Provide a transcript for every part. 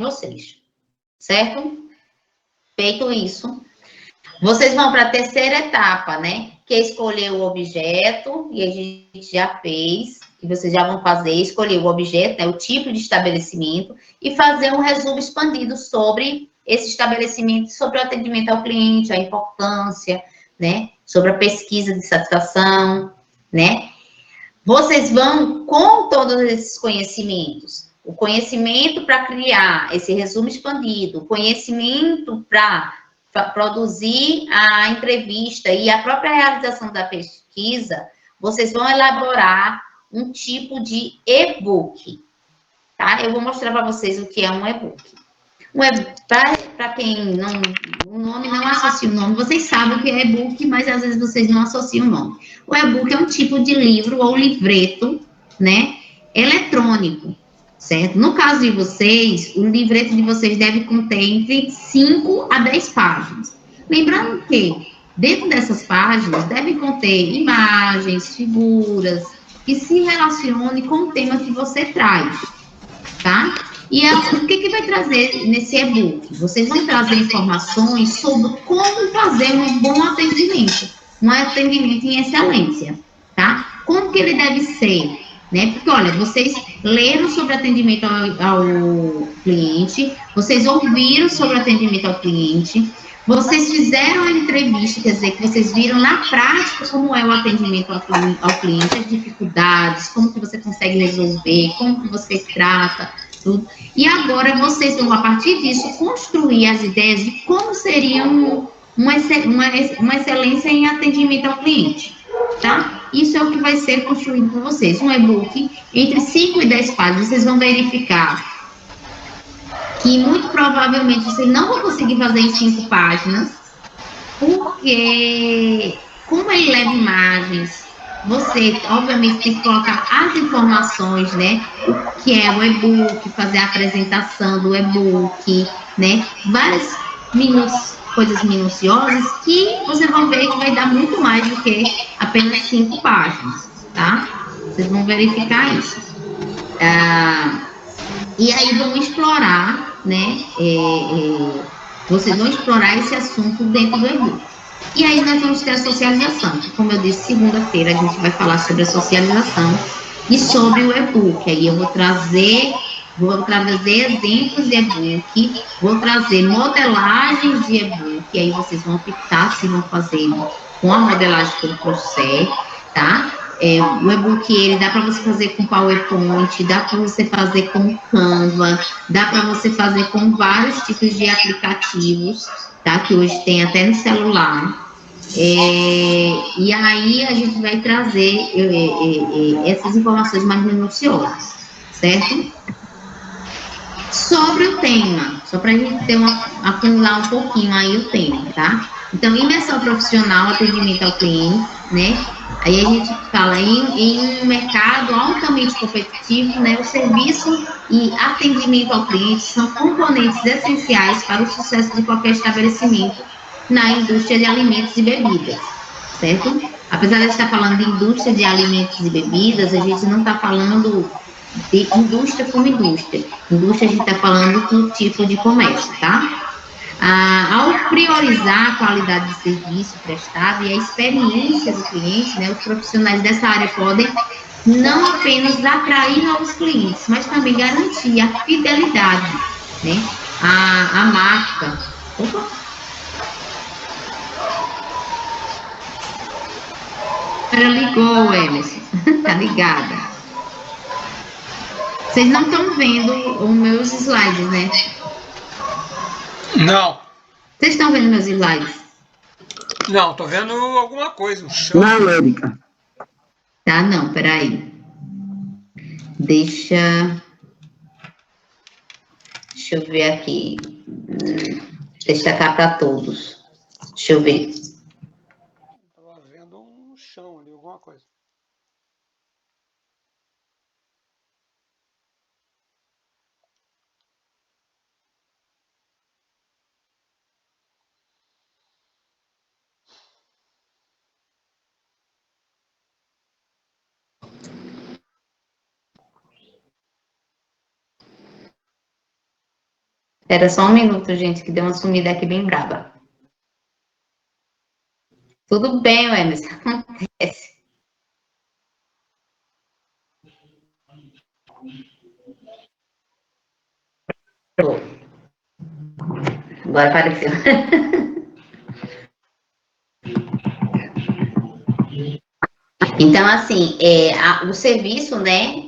vocês, certo? Feito isso, vocês vão para a terceira etapa, né? Que é escolher o objeto, e a gente já fez, que vocês já vão fazer, escolher o objeto, né, o tipo de estabelecimento, e fazer um resumo expandido sobre esse estabelecimento, sobre o atendimento ao cliente, a importância, né? Sobre a pesquisa de satisfação, né? Vocês vão, com todos esses conhecimentos, o conhecimento para criar esse resumo expandido, o conhecimento para produzir a entrevista e a própria realização da pesquisa, vocês vão elaborar um tipo de e-book, tá? Eu vou mostrar para vocês o que é um e-book. Para quem não, o nome não associa o nome, vocês sabem o que é e-book, mas às vezes vocês não associam o nome. O e-book é um tipo de livro ou livreto, né, eletrônico, certo? No caso de vocês, o livreto de vocês deve conter entre 5 a 10 páginas. Lembrando que dentro dessas páginas devem conter imagens, figuras que se relacionem com o tema que você traz, tá? E o que vai trazer nesse e-book? Vocês vão trazer informações sobre como fazer um bom atendimento, um atendimento em excelência, tá? Como que ele deve ser, né? Porque, olha, vocês leram sobre atendimento ao cliente, vocês ouviram sobre atendimento ao cliente, vocês fizeram a entrevista, quer dizer, que vocês viram na prática como é o atendimento ao cliente, as dificuldades, como que você consegue resolver, como que você trata, tudo. E agora vocês vão, a partir disso, construir as ideias de como seria uma excelência em atendimento ao cliente, tá? Isso é o que vai ser construído por vocês. Um e-book entre 5 e 10 páginas, vocês vão verificar que muito provavelmente vocês não vão conseguir fazer em 5 páginas, porque como ele leva imagens, você, obviamente, tem que colocar as informações, né? O que é o e-book, fazer a apresentação do e-book, né? Várias coisas minuciosas que vocês vão ver que vai dar muito mais do que apenas 5 páginas, tá? Vocês vão verificar isso. E aí vão explorar, né? Vocês vão explorar esse assunto dentro do e-book. E aí nós vamos ter a socialização, que, como eu disse, segunda-feira a gente vai falar sobre a socialização e sobre o e-book. Aí eu vou trazer exemplos de e-book, vou trazer modelagens de e-book, aí vocês vão optar se vão fazer com a modelagem que eu trouxer, tá? O e-book, ele dá para você fazer com PowerPoint, dá para você fazer com Canva, dá para você fazer com vários tipos de aplicativos, tá? Que hoje tem até no celular. E aí a gente vai trazer essas informações mais minuciosas, certo? Sobre o tema, só para a gente ter acumular um pouquinho aí o tema, tá? Então, imersão profissional, atendimento ao cliente, né? Aí a gente fala em um mercado altamente competitivo, né? O serviço e atendimento ao cliente são componentes essenciais para o sucesso de qualquer estabelecimento na indústria de alimentos e bebidas, certo? Apesar de estar falando de indústria de alimentos e bebidas, a gente não está falando de indústria como indústria. Indústria, a gente está falando do tipo de comércio, tá? Ao priorizar a qualidade de serviço prestado e a experiência do cliente, né, os profissionais dessa área podem não apenas atrair novos clientes, mas também garantir a fidelidade, né, a marca. Opa! Ela ligou, Emerson. Tá ligada. Vocês não estão vendo os meus slides, né? Não. Vocês estão vendo meus slides? Não, tô vendo alguma coisa no chão. Não, Érica. Tá, não, peraí. Deixa eu ver aqui. Destacar para todos. Deixa eu ver. Tava vendo no chão ali, alguma coisa. Era só um minuto, gente, que deu uma sumida aqui bem braba. Tudo bem, Emerson, acontece. Agora apareceu. Então, assim, o serviço, né,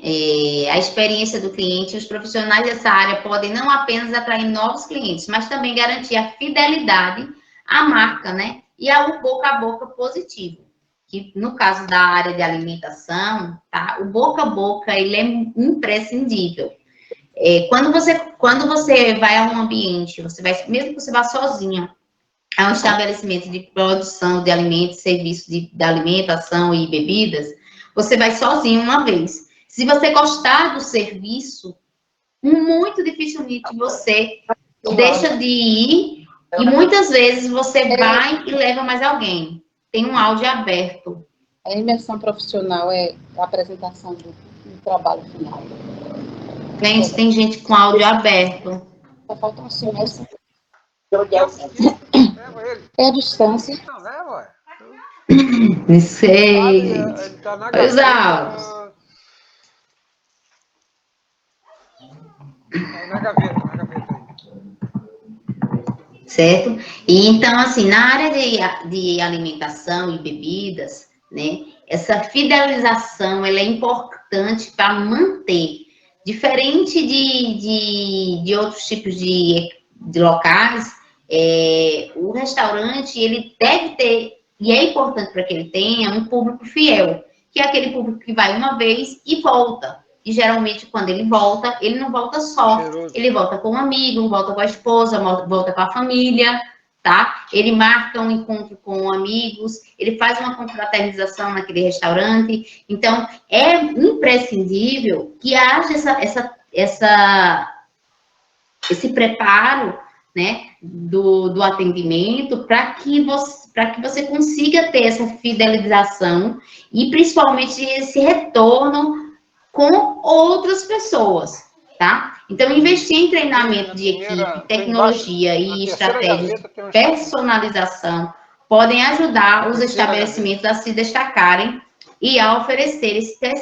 a experiência do cliente, os profissionais dessa área podem não apenas atrair novos clientes, mas também garantir a fidelidade à marca, né, e ao boca a boca positivo. Que no caso da área de alimentação, tá, o boca a boca, ele é imprescindível. Quando você vai a um ambiente, mesmo que você vá sozinha, a um estabelecimento de produção de alimentos, serviços de alimentação e bebidas, você vai sozinho uma vez. Se você gostar do serviço, muito dificilmente você deixa de ir e muitas vezes você vai e leva mais alguém. Tem um áudio aberto. A imersão profissional é a apresentação do trabalho final. Gente, tem gente com áudio aberto. Só falta um semestre. É a distância. Não, ué. Não sei. Ele tá na Os áudios. Na gaveta aí. Certo? E então, assim, na área de alimentação e bebidas, né, essa fidelização, ela é importante para manter. Diferente de outros tipos de locais, o restaurante, ele deve ter, e é importante para que ele tenha, um público fiel, que é aquele público que vai uma vez e volta. E geralmente, quando ele volta, ele não volta só. Cheiroso. Ele volta com um amigo, volta com a esposa, volta com a família, tá? Ele marca um encontro com amigos, ele faz uma confraternização naquele restaurante. Então, é imprescindível que haja esse preparo, né, do atendimento para que você consiga ter essa fidelização e, principalmente, esse retorno com outras pessoas, tá? Então, investir em treinamento de equipe, tecnologia e estratégias de personalização podem ajudar os estabelecimentos a se destacarem e a oferecer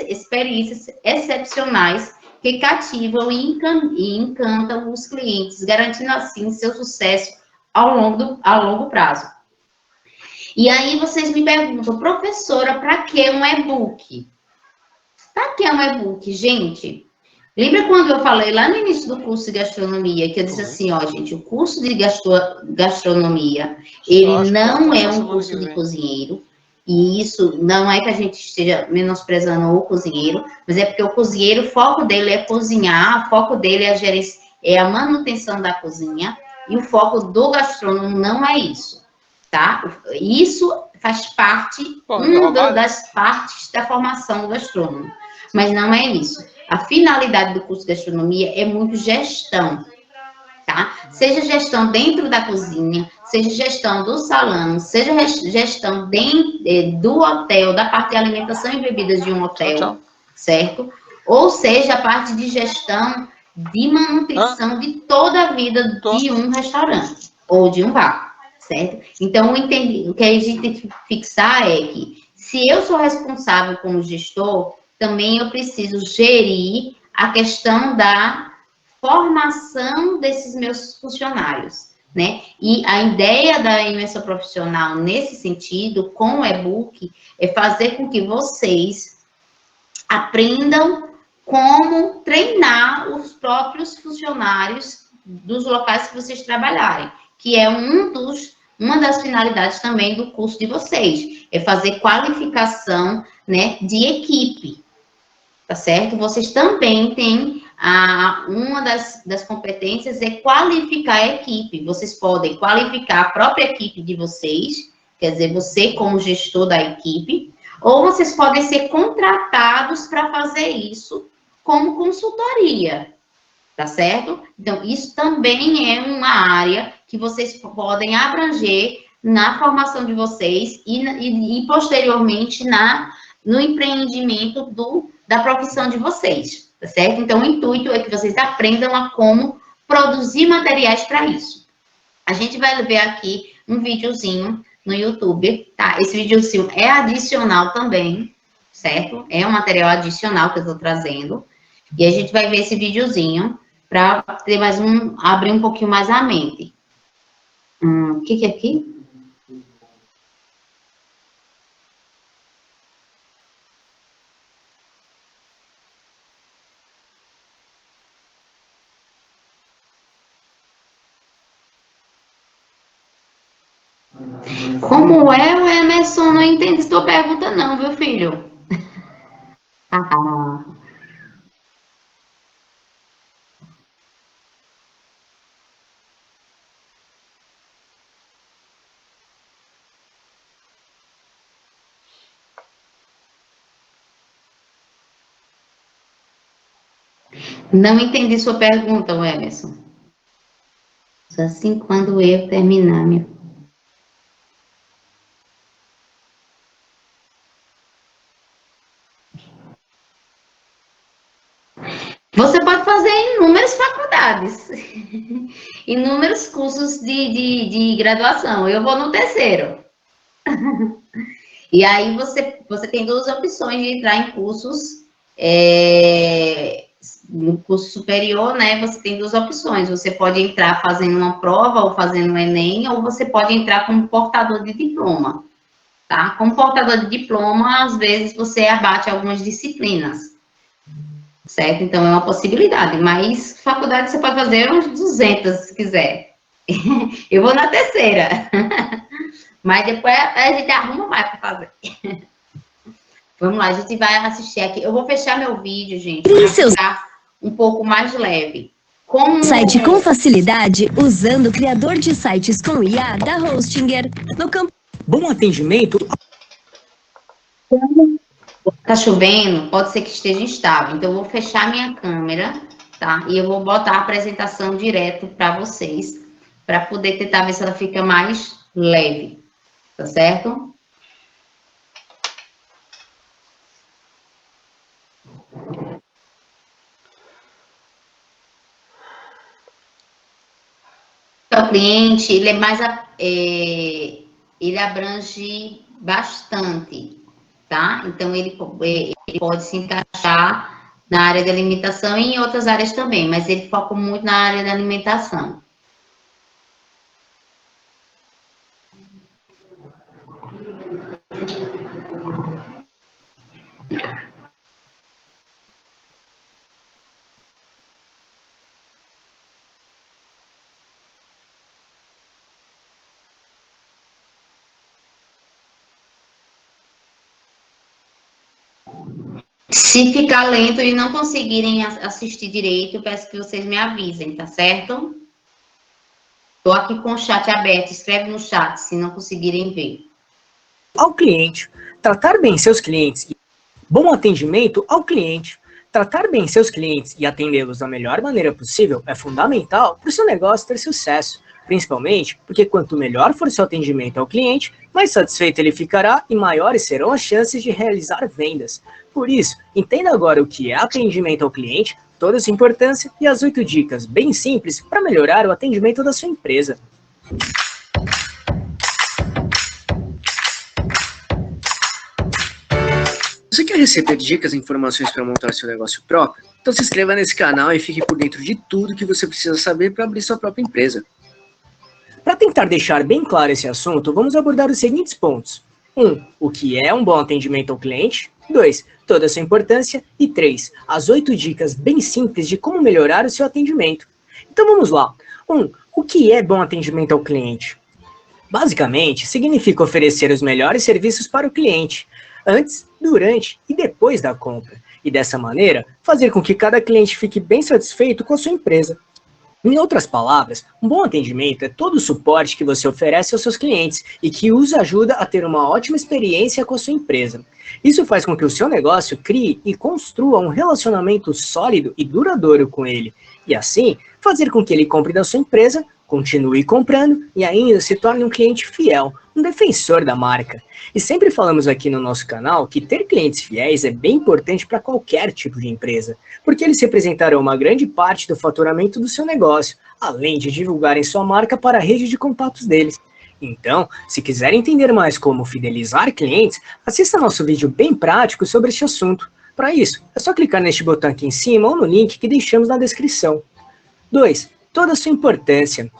experiências excepcionais que cativam e encantam os clientes, garantindo assim seu sucesso a longo prazo. E aí vocês me perguntam, professora, para que um e-book? Para que um e-book, gente? Lembra quando eu falei lá no início do curso de gastronomia, que eu disse assim, ó, gente, o curso de gastronomia, ele não é um curso de cozinheiro, e isso não é que a gente esteja menosprezando o cozinheiro, mas é porque o cozinheiro, o foco dele é cozinhar, o foco dele é a manutenção da cozinha, e o foco do gastrônomo não é isso, tá? Isso faz parte, das partes da formação do gastrônomo, mas não é isso. A finalidade do curso de gastronomia é muito gestão, tá? Seja gestão dentro da cozinha, seja gestão do salão, seja gestão do hotel, da parte de alimentação e bebidas de um hotel, certo? Ou seja, a parte de gestão de manutenção de toda a vida de um restaurante ou de um bar, certo? Então, o que a gente tem que fixar é que, se eu sou responsável como gestor, também eu preciso gerir a questão da formação desses meus funcionários, né? E a ideia da imersão profissional, nesse sentido, com o e-book, é fazer com que vocês aprendam como treinar os próprios funcionários dos locais que vocês trabalharem, que é uma das finalidades também do curso de vocês, é fazer qualificação, né, de equipe, tá certo? Vocês também têm uma das competências é qualificar a equipe. Vocês podem qualificar a própria equipe de vocês, quer dizer, você como gestor da equipe, ou vocês podem ser contratados para fazer isso como consultoria, tá certo? Então, isso também é uma área que vocês podem abranger na formação de vocês e posteriormente no empreendimento da profissão de vocês, tá certo? Então, o intuito é que vocês aprendam a como produzir materiais para isso. A gente vai ver aqui um videozinho no YouTube, tá? Esse videozinho é adicional também, certo? É um material adicional que eu estou trazendo. E a gente vai ver esse videozinho para ter abrir um pouquinho mais a mente. O que é aqui? Como é, o Emerson? Não entendi sua pergunta não, viu, filho? Não entendi sua pergunta, Emerson. Só assim quando eu terminar minha... Você pode fazer inúmeras faculdades, inúmeros cursos de graduação. Eu vou no terceiro. E aí você tem duas opções de entrar em cursos. No curso superior, né, você tem duas opções. Você pode entrar fazendo uma prova ou fazendo um Enem, ou você pode entrar como portador de diploma, tá? Como portador de diploma, às vezes você abate algumas disciplinas, certo? Então, é uma possibilidade, mas faculdade você pode fazer uns 200, se quiser. Eu vou na terceira, mas depois a gente arruma mais para fazer. Vamos lá, a gente vai assistir aqui. Eu vou fechar meu vídeo, gente, para ficar um pouco mais leve. Site com facilidade, usando o criador de sites com IA da Hostinger. No campo. Bom atendimento. Tá chovendo, pode ser que esteja instável. Então, eu vou fechar minha câmera, tá? E eu vou botar a apresentação direto para vocês, para poder tentar ver se ela fica mais leve, tá certo? O cliente, ele é mais, ele abrange bastante, tá? Então, ele pode se encaixar na área de alimentação e em outras áreas também, mas ele foca muito na área da alimentação. Se ficar lento e não conseguirem assistir direito, eu peço que vocês me avisem, tá certo? Estou aqui com o chat aberto, escreve no chat se não conseguirem ver. Ao cliente, tratar bem seus clientes. Bom atendimento ao cliente. Tratar bem seus clientes e atendê-los da melhor maneira possível é fundamental para o seu negócio ter sucesso. Principalmente porque quanto melhor for seu atendimento ao cliente, mais satisfeito ele ficará e maiores serão as chances de realizar vendas. Por isso, entenda agora o que é atendimento ao cliente, toda a sua importância e as 8 dicas bem simples para melhorar o atendimento da sua empresa. Você quer receber dicas e informações para montar seu negócio próprio? Então se inscreva nesse canal e fique por dentro de tudo que você precisa saber para abrir sua própria empresa. Para tentar deixar bem claro esse assunto, vamos abordar os seguintes pontos. 1. O que é um bom atendimento ao cliente? 2. Toda a sua importância. E 3. As 8 dicas bem simples de como melhorar o seu atendimento. Então vamos lá. 1. O que é bom atendimento ao cliente? Basicamente, significa oferecer os melhores serviços para o cliente, antes, durante e depois da compra. E dessa maneira, fazer com que cada cliente fique bem satisfeito com a sua empresa. Em outras palavras, um bom atendimento é todo o suporte que você oferece aos seus clientes e que os ajuda a ter uma ótima experiência com a sua empresa. Isso faz com que o seu negócio crie e construa um relacionamento sólido e duradouro com ele. e assim fazer com que ele compre da sua empresa, continue comprando e ainda se torne um cliente fiel, um defensor da marca. E sempre falamos aqui no nosso canal que ter clientes fiéis é bem importante para qualquer tipo de empresa, porque eles representarão uma grande parte do faturamento do seu negócio, além de divulgarem sua marca para a rede de contatos deles. Então, se quiser entender mais como fidelizar clientes, assista nosso vídeo bem prático sobre este assunto. Para isso, é só clicar neste botão aqui em cima ou no link que deixamos na descrição. 2. Toda a sua importância.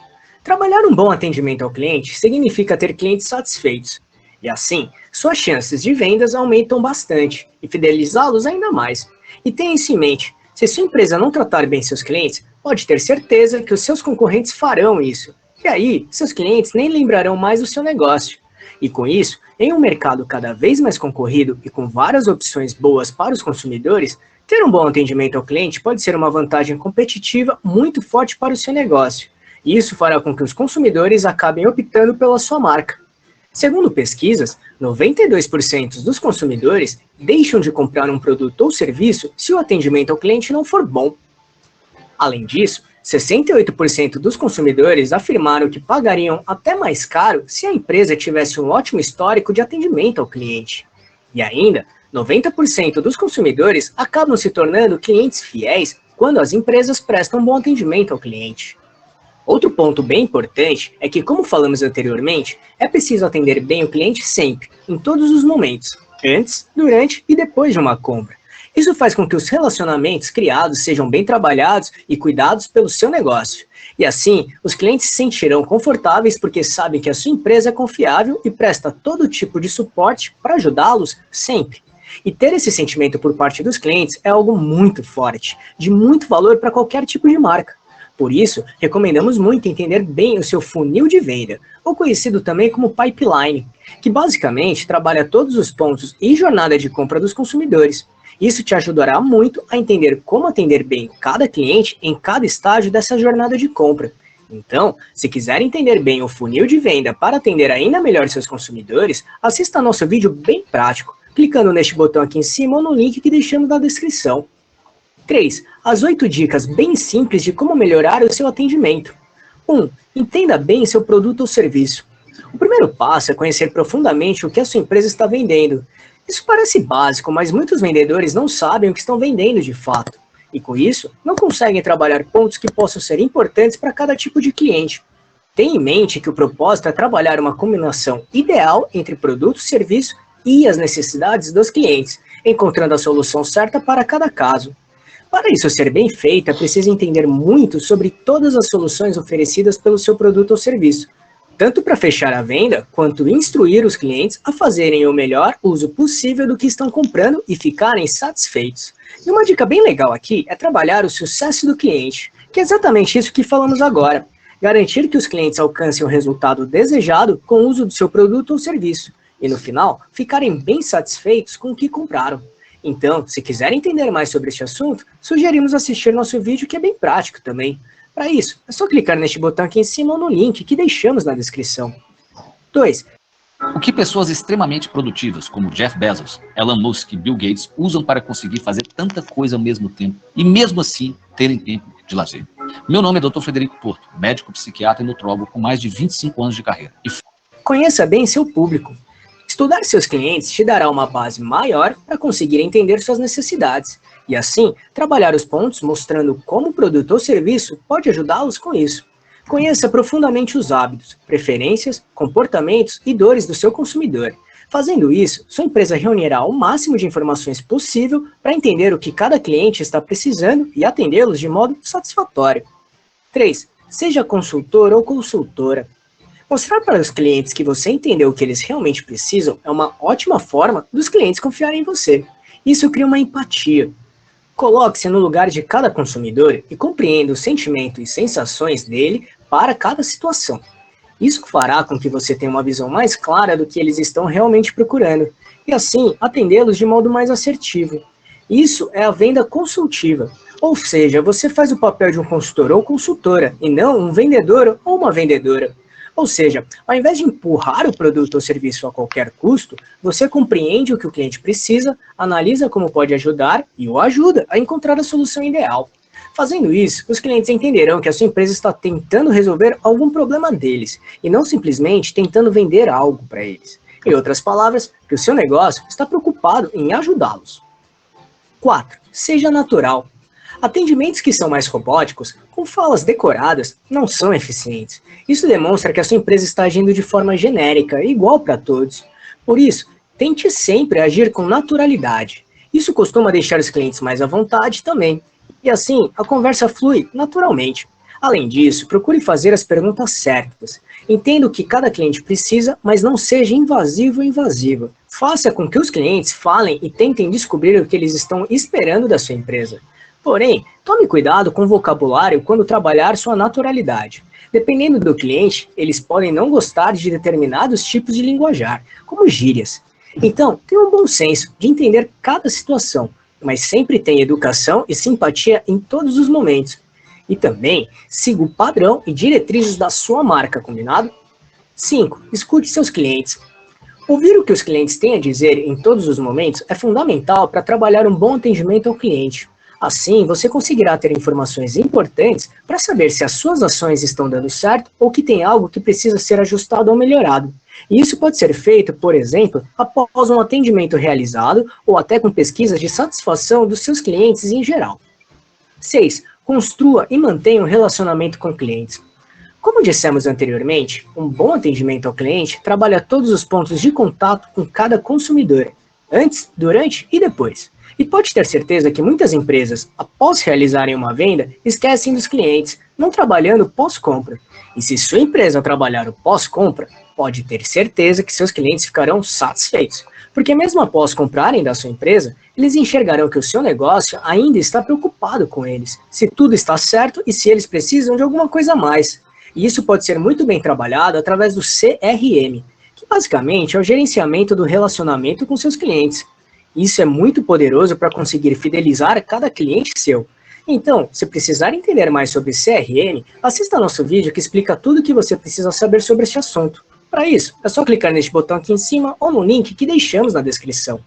Trabalhar um bom atendimento ao cliente significa ter clientes satisfeitos. E assim, suas chances de vendas aumentam bastante e fidelizá-los ainda mais. E tenha isso em mente, se sua empresa não tratar bem seus clientes, pode ter certeza que os seus concorrentes farão isso. E aí, seus clientes nem lembrarão mais do seu negócio. E com isso, em um mercado cada vez mais concorrido e com várias opções boas para os consumidores, ter um bom atendimento ao cliente pode ser uma vantagem competitiva muito forte para o seu negócio. E isso fará com que os consumidores acabem optando pela sua marca. Segundo pesquisas, 92% dos consumidores deixam de comprar um produto ou serviço se o atendimento ao cliente não for bom. Além disso, 68% dos consumidores afirmaram que pagariam até mais caro se a empresa tivesse um ótimo histórico de atendimento ao cliente. E ainda, 90% dos consumidores acabam se tornando clientes fiéis quando as empresas prestam bom atendimento ao cliente. Outro ponto bem importante é que, como falamos anteriormente, é preciso atender bem o cliente sempre, em todos os momentos, antes, durante e depois de uma compra. Isso faz com que os relacionamentos criados sejam bem trabalhados e cuidados pelo seu negócio. E assim, os clientes se sentirão confortáveis porque sabem que a sua empresa é confiável e presta todo tipo de suporte para ajudá-los sempre. E ter esse sentimento por parte dos clientes é algo muito forte, de muito valor para qualquer tipo de marca. Por isso, recomendamos muito entender bem o seu funil de venda, ou conhecido também como pipeline, que basicamente trabalha todos os pontos e jornada de compra dos consumidores. Isso te ajudará muito a entender como atender bem cada cliente em cada estágio dessa jornada de compra. Então, se quiser entender bem o funil de venda para atender ainda melhor seus consumidores, assista nosso vídeo bem prático, clicando neste botão aqui em cima ou no link que deixamos na descrição. 3. As 8 dicas bem simples de como melhorar o seu atendimento. 1. Entenda bem seu produto ou serviço. O primeiro passo é conhecer profundamente o que a sua empresa está vendendo. Isso parece básico, mas muitos vendedores não sabem o que estão vendendo de fato. E com isso, não conseguem trabalhar pontos que possam ser importantes para cada tipo de cliente. Tenha em mente que o propósito é trabalhar uma combinação ideal entre produto, serviço e as necessidades dos clientes, encontrando a solução certa para cada caso. Para isso ser bem feito, é preciso entender muito sobre todas as soluções oferecidas pelo seu produto ou serviço, tanto para fechar a venda, quanto instruir os clientes a fazerem o melhor uso possível do que estão comprando e ficarem satisfeitos. E uma dica bem legal aqui é trabalhar o sucesso do cliente, que é exatamente isso que falamos agora. Garantir que os clientes alcancem o resultado desejado com o uso do seu produto ou serviço, e no final, ficarem bem satisfeitos com o que compraram. Então, se quiser entender mais sobre este assunto, sugerimos assistir nosso vídeo que é bem prático também. Para isso, é só clicar neste botão aqui em cima ou no link que deixamos na descrição. 2. O que pessoas extremamente produtivas, como Jeff Bezos, Elon Musk e Bill Gates, usam para conseguir fazer tanta coisa ao mesmo tempo e mesmo assim terem tempo de lazer. Meu nome é Dr. Frederico Porto, médico, psiquiatra e nutrólogo com mais de 25 anos de carreira. Conheça bem seu público. Estudar seus clientes te dará uma base maior para conseguir entender suas necessidades e, assim, trabalhar os pontos mostrando como o produto ou serviço pode ajudá-los com isso. Conheça profundamente os hábitos, preferências, comportamentos e dores do seu consumidor. Fazendo isso, sua empresa reunirá o máximo de informações possível para entender o que cada cliente está precisando e atendê-los de modo satisfatório. 3. Seja consultor ou consultora. Mostrar para os clientes que você entendeu o que eles realmente precisam é uma ótima forma dos clientes confiarem em você. Isso cria uma empatia. Coloque-se no lugar de cada consumidor e compreenda os sentimentos e sensações dele para cada situação. Isso fará com que você tenha uma visão mais clara do que eles estão realmente procurando e assim atendê-los de modo mais assertivo. Isso é a venda consultiva, ou seja, você faz o papel de um consultor ou consultora e não um vendedor ou uma vendedora. Ou seja, ao invés de empurrar o produto ou serviço a qualquer custo, você compreende o que o cliente precisa, analisa como pode ajudar e o ajuda a encontrar a solução ideal. Fazendo isso, os clientes entenderão que a sua empresa está tentando resolver algum problema deles e não simplesmente tentando vender algo para eles. Em outras palavras, que o seu negócio está preocupado em ajudá-los. 4. Seja natural. Atendimentos que são mais robóticos, com falas decoradas, não são eficientes. Isso demonstra que a sua empresa está agindo de forma genérica, igual para todos. Por isso, tente sempre agir com naturalidade. Isso costuma deixar os clientes mais à vontade também. E assim, a conversa flui naturalmente. Além disso, procure fazer as perguntas certas. Entenda o que cada cliente precisa, mas não seja invasivo ou invasiva. Faça com que os clientes falem e tentem descobrir o que eles estão esperando da sua empresa. Porém, tome cuidado com o vocabulário quando trabalhar sua naturalidade. Dependendo do cliente, eles podem não gostar de determinados tipos de linguajar, como gírias. Então, tenha um bom senso de entender cada situação, mas sempre tenha educação e simpatia em todos os momentos. E também, siga o padrão e diretrizes da sua marca, combinado? 5. Escute seus clientes. Ouvir o que os clientes têm a dizer em todos os momentos é fundamental para trabalhar um bom atendimento ao cliente. Assim, você conseguirá ter informações importantes para saber se as suas ações estão dando certo ou que tem algo que precisa ser ajustado ou melhorado. E isso pode ser feito, por exemplo, após um atendimento realizado ou até com pesquisas de satisfação dos seus clientes em geral. 6. Construa e mantenha um relacionamento com clientes. Como dissemos anteriormente, um bom atendimento ao cliente trabalha todos os pontos de contato com cada consumidor, antes, durante e depois. E pode ter certeza que muitas empresas, após realizarem uma venda, esquecem dos clientes, não trabalhando pós-compra. E se sua empresa trabalhar o pós-compra, pode ter certeza que seus clientes ficarão satisfeitos. Porque mesmo após comprarem da sua empresa, eles enxergarão que o seu negócio ainda está preocupado com eles, se tudo está certo e se eles precisam de alguma coisa a mais. E isso pode ser muito bem trabalhado através do CRM, que basicamente é o gerenciamento do relacionamento com seus clientes. Isso é muito poderoso para conseguir fidelizar cada cliente seu. Então, se precisar entender mais sobre CRM, assista nosso vídeo que explica tudo o que você precisa saber sobre este assunto. Para isso, é só clicar neste botão aqui em cima ou no link que deixamos na descrição.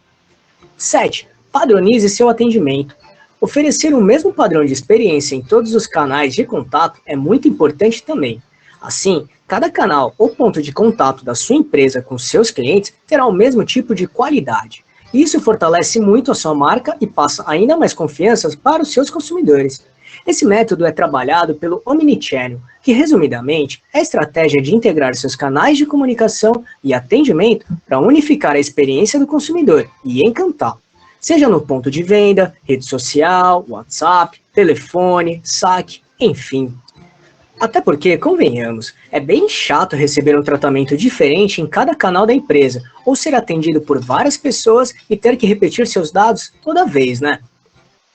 7. Padronize seu atendimento. Oferecer o mesmo padrão de experiência em todos os canais de contato é muito importante também. Assim, cada canal ou ponto de contato da sua empresa com seus clientes terá o mesmo tipo de qualidade. Isso fortalece muito a sua marca e passa ainda mais confiança para os seus consumidores. Esse método é trabalhado pelo Omnichannel, que resumidamente é a estratégia de integrar seus canais de comunicação e atendimento para unificar a experiência do consumidor e encantá-lo. Seja no ponto de venda, rede social, WhatsApp, telefone, saque, enfim. Até porque, convenhamos, é bem chato receber um tratamento diferente em cada canal da empresa, ou ser atendido por várias pessoas e ter que repetir seus dados toda vez, né?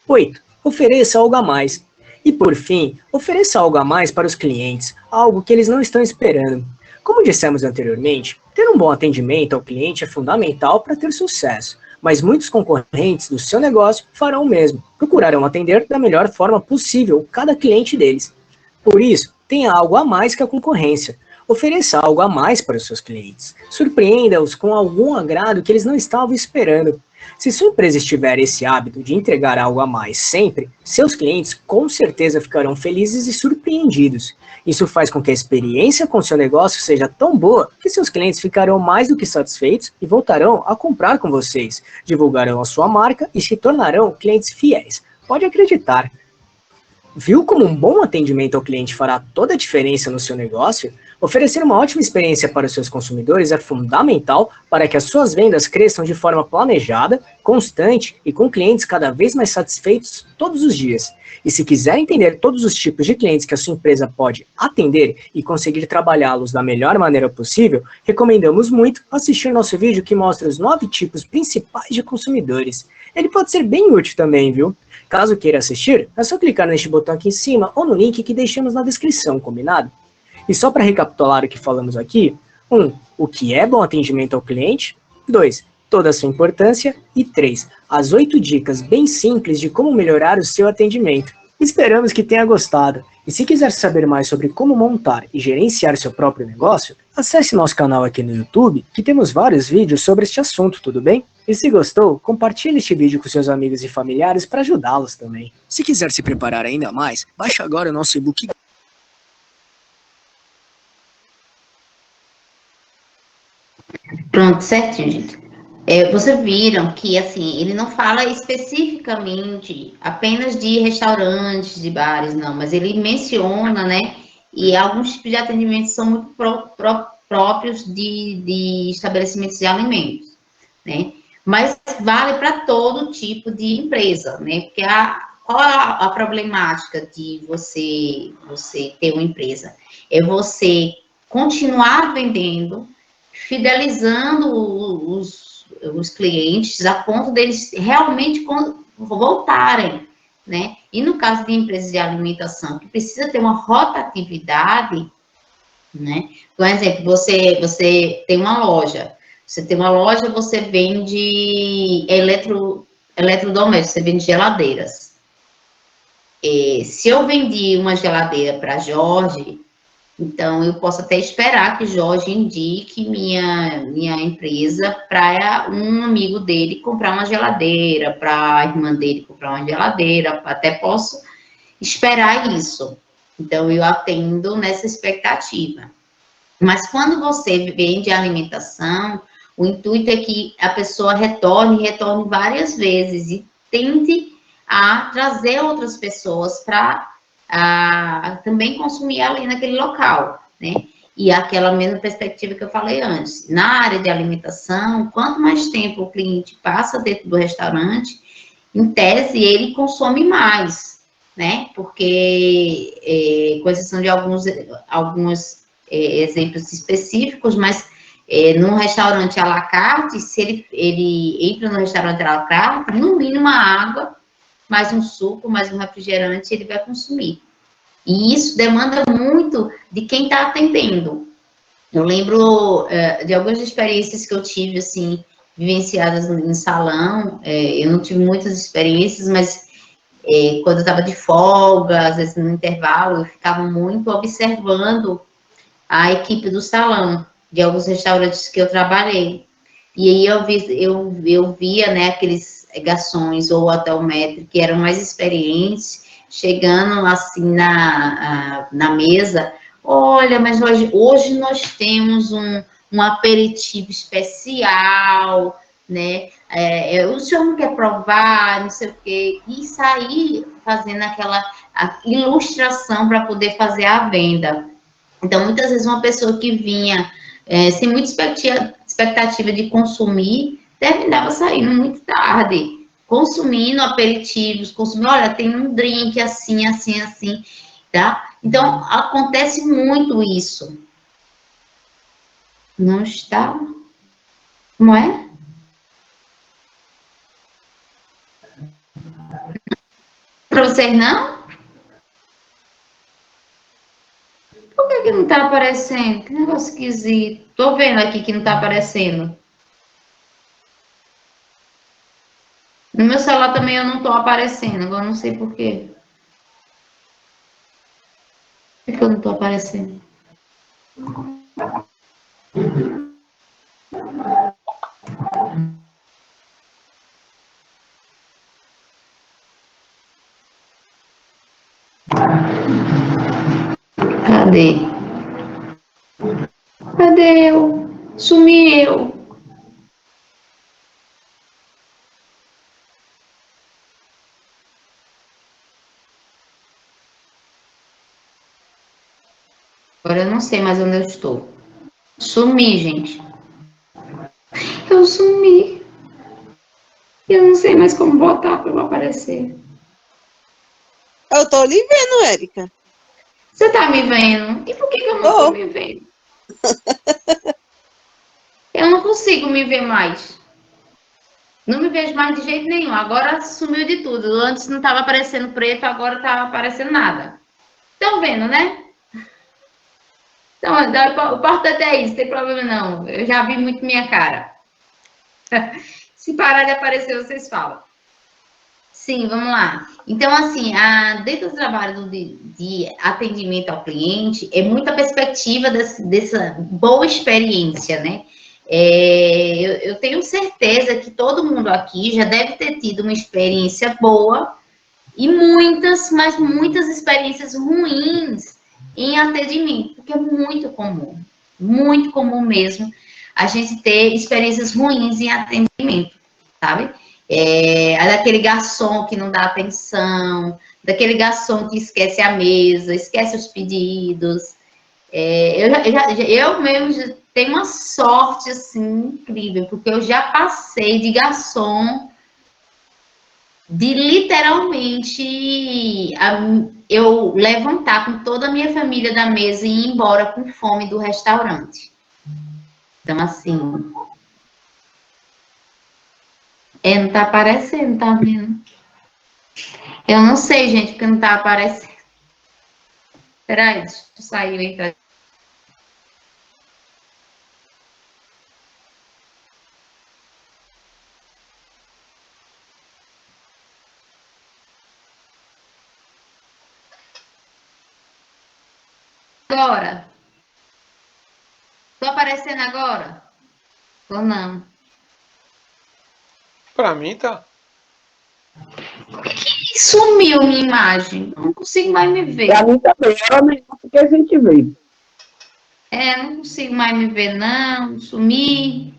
8. Ofereça algo a mais. E por fim, ofereça algo a mais para os clientes, algo que eles não estão esperando. Como dissemos anteriormente, ter um bom atendimento ao cliente é fundamental para ter sucesso, mas muitos concorrentes do seu negócio farão o mesmo, procurarão atender da melhor forma possível cada cliente deles. Por isso, tenha algo a mais que a concorrência. Ofereça algo a mais para os seus clientes. Surpreenda-os com algum agrado que eles não estavam esperando. Se sua empresa tiver esse hábito de entregar algo a mais sempre, seus clientes com certeza ficarão felizes e surpreendidos. Isso faz com que a experiência com seu negócio seja tão boa que seus clientes ficarão mais do que satisfeitos e voltarão a comprar com vocês, divulgarão a sua marca e se tornarão clientes fiéis. Pode acreditar. Viu como um bom atendimento ao cliente fará toda a diferença no seu negócio? Oferecer uma ótima experiência para os seus consumidores é fundamental para que as suas vendas cresçam de forma planejada, constante e com clientes cada vez mais satisfeitos todos os dias. E se quiser entender todos os tipos de clientes que a sua empresa pode atender e conseguir trabalhá-los da melhor maneira possível, recomendamos muito assistir nosso vídeo que mostra os 9 tipos principais de consumidores. Ele pode ser bem útil também, viu? Caso queira assistir, é só clicar neste botão aqui em cima ou no link que deixamos na descrição, combinado? E só para recapitular o que falamos aqui, 1. O que é bom atendimento ao cliente? 2. Toda a sua importância. E 3. As 8 dicas bem simples de como melhorar o seu atendimento. Esperamos que tenha gostado. E se quiser saber mais sobre como montar e gerenciar seu próprio negócio, acesse nosso canal aqui no YouTube, que temos vários vídeos sobre este assunto, tudo bem? E se gostou, compartilhe este vídeo com seus amigos e familiares para ajudá-los também. Se quiser se preparar ainda mais, baixe agora o nosso e-book. Pronto, certinho, gente. Vocês viram que, assim, ele não fala especificamente apenas de restaurantes, de bares, não, mas ele menciona, né, e alguns tipos de atendimentos são muito próprios de estabelecimentos de alimentos, né, mas vale para todo tipo de empresa, né, porque qual a problemática de você ter uma empresa? É você continuar vendendo, fidelizando os clientes a ponto deles realmente voltarem, né? E no caso de empresas de alimentação, que precisa ter uma rotatividade, né? Por exemplo, você tem uma loja, você vende eletrodomésticos, você vende geladeiras. Se eu vendi uma geladeira para Jorge, então, eu posso até esperar que Jorge indique minha empresa para um amigo dele comprar uma geladeira, para a irmã dele comprar uma geladeira, até posso esperar isso. Então, eu atendo nessa expectativa. Mas quando você vende alimentação, o intuito é que a pessoa retorne várias vezes e tente a trazer outras pessoas para também consumir ali naquele local, né? E aquela mesma perspectiva que eu falei antes. Na área de alimentação, quanto mais tempo o cliente passa dentro do restaurante, em tese, ele consome mais, né? Porque, com exceção de alguns exemplos específicos, mas num restaurante à la carte, se ele entra no restaurante à la carte, no mínimo a água, mais um suco, mais um refrigerante, ele vai consumir. E isso demanda muito de quem está atendendo. Eu lembro de algumas experiências que eu tive, assim, vivenciadas em salão. Eu não tive muitas experiências, mas quando eu estava de folga, às vezes no intervalo, eu ficava muito observando a equipe do salão, de alguns restaurantes que eu trabalhei. E aí eu via, né, aqueles garçons ou hotel maître que eram mais experientes, chegando assim na mesa, olha, mas hoje nós temos um aperitivo especial, né, o senhor não quer provar, não sei o quê, e sair fazendo aquela ilustração para poder fazer a venda. Então, muitas vezes uma pessoa que vinha sem muita expectativa de consumir, terminava saindo muito tarde, consumindo aperitivos, olha, tem um drink assim, assim, assim, tá? Então, acontece muito isso. Não está? Como é? Para vocês não? Por que não está aparecendo? Que negócio esquisito. Tô vendo aqui que não está aparecendo. No meu celular também eu não tô aparecendo, agora não sei por quê. Por que eu não tô aparecendo? Cadê? Cadê eu? Sumi eu. Agora eu não sei mais onde eu estou. Sumi, gente. Eu sumi. Eu não sei mais como voltar para eu aparecer. Eu tô lhe vendo, Érica. Você tá me vendo? E por que eu não tô me vendo? Eu não consigo me ver mais. Não me vejo mais de jeito nenhum. Agora sumiu de tudo. Antes não estava aparecendo preto, agora tá aparecendo nada. Estão vendo, né? Então, o importante é isso, não tem problema não. Eu já vi muito minha cara. Se parar de aparecer, vocês falam. Sim, vamos lá. Então, assim, dentro do trabalho de atendimento ao cliente, é muita perspectiva dessa boa experiência, né? Eu tenho certeza que todo mundo aqui já deve ter tido uma experiência boa e muitas, mas muitas experiências ruins em atendimento, porque é muito comum mesmo a gente ter experiências ruins em atendimento, sabe? Daquele garçom que não dá atenção, daquele garçom que esquece a mesa, esquece os pedidos. Eu mesmo tenho uma sorte, assim, incrível, porque eu já passei de garçom de literalmente eu levantar com toda a minha família da mesa e ir embora com fome do restaurante. Então, assim... não tá aparecendo, tá vendo? Eu não sei, gente, porque não tá aparecendo. Peraí, deixa eu sair e entrar. Agora? Tô aparecendo agora? Ou não? Pra mim tá. Sumiu minha imagem. Não consigo mais me ver. Pra mim também, era melhor do que a gente vê. Não consigo mais me ver, não. Sumi.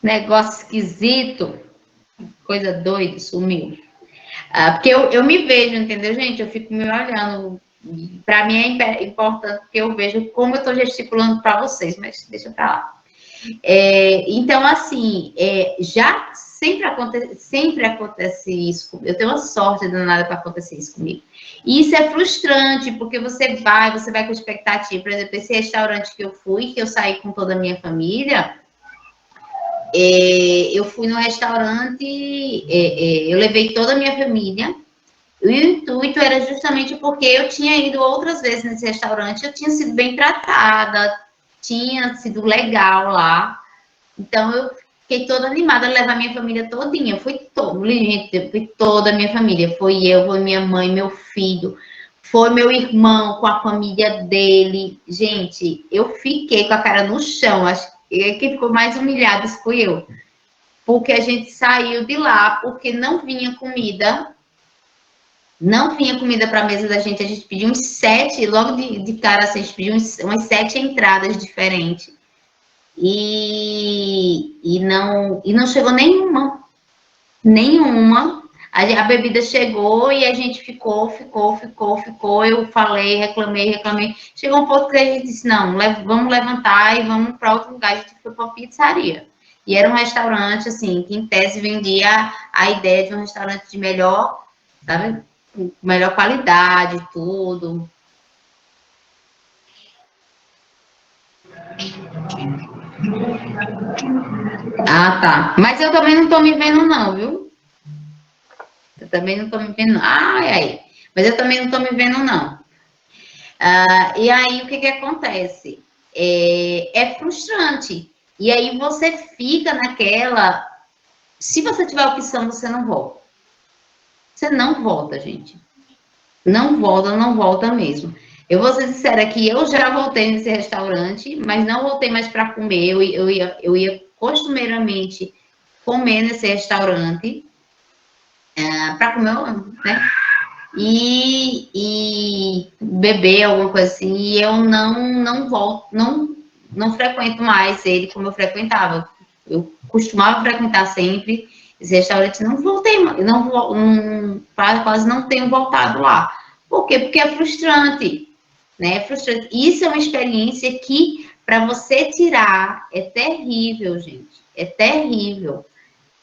Negócio esquisito. Coisa doida, sumiu. Porque eu me vejo, entendeu, gente? Eu fico me olhando. Para mim é importante que eu veja como eu estou gesticulando para vocês, mas deixa pra lá. Então, assim, já sempre acontece isso. Eu tenho uma sorte danada para acontecer isso comigo. E isso é frustrante, porque você vai com expectativa. Por exemplo, esse restaurante que eu fui, que eu saí com toda a minha família, eu fui no restaurante, eu levei toda a minha família. O intuito era justamente porque eu tinha ido outras vezes nesse restaurante, eu tinha sido bem tratada, tinha sido legal lá. Então, eu fiquei toda animada a levar minha família todinha. Fui toda a minha família. Foi eu, foi minha mãe, meu filho. Foi meu irmão com a família dele. Gente, eu fiquei com a cara no chão. Acho que quem ficou mais humilhado fui eu. Porque a gente saiu de lá, porque não vinha comida. Não vinha comida para a mesa da gente. A gente pediu uns 7, logo de cara, assim, a gente pediu umas 7 entradas diferentes. E não chegou nenhuma. A bebida chegou e a gente ficou. Eu falei, reclamei. Chegou um ponto que a gente disse, não, vamos levantar e vamos para outro lugar. A gente foi para uma pizzaria. E era um restaurante, assim, que em tese vendia a ideia de um restaurante de melhor, sabe? Melhor qualidade, tudo. Ah, tá. Mas eu também não tô me vendo, não, viu? Eu também não tô me vendo. Ai. Mas eu também não tô me vendo, não. E aí, o que acontece? É frustrante. E aí, você fica naquela... Se você tiver opção, você não volta. Você não volta, gente. Não volta mesmo. Eu vou ser sincera que eu já voltei nesse restaurante, mas não voltei mais para comer. Eu ia costumeiramente comer nesse restaurante para comer, né? E beber alguma coisa assim. E eu não volto, não frequento mais ele como eu frequentava. Eu costumava frequentar sempre esse restaurante. Não voltei, quase não tenho voltado lá. Por quê? Porque é frustrante. Né? É frustrante. Isso é uma experiência que, para você tirar, é terrível, gente. É terrível.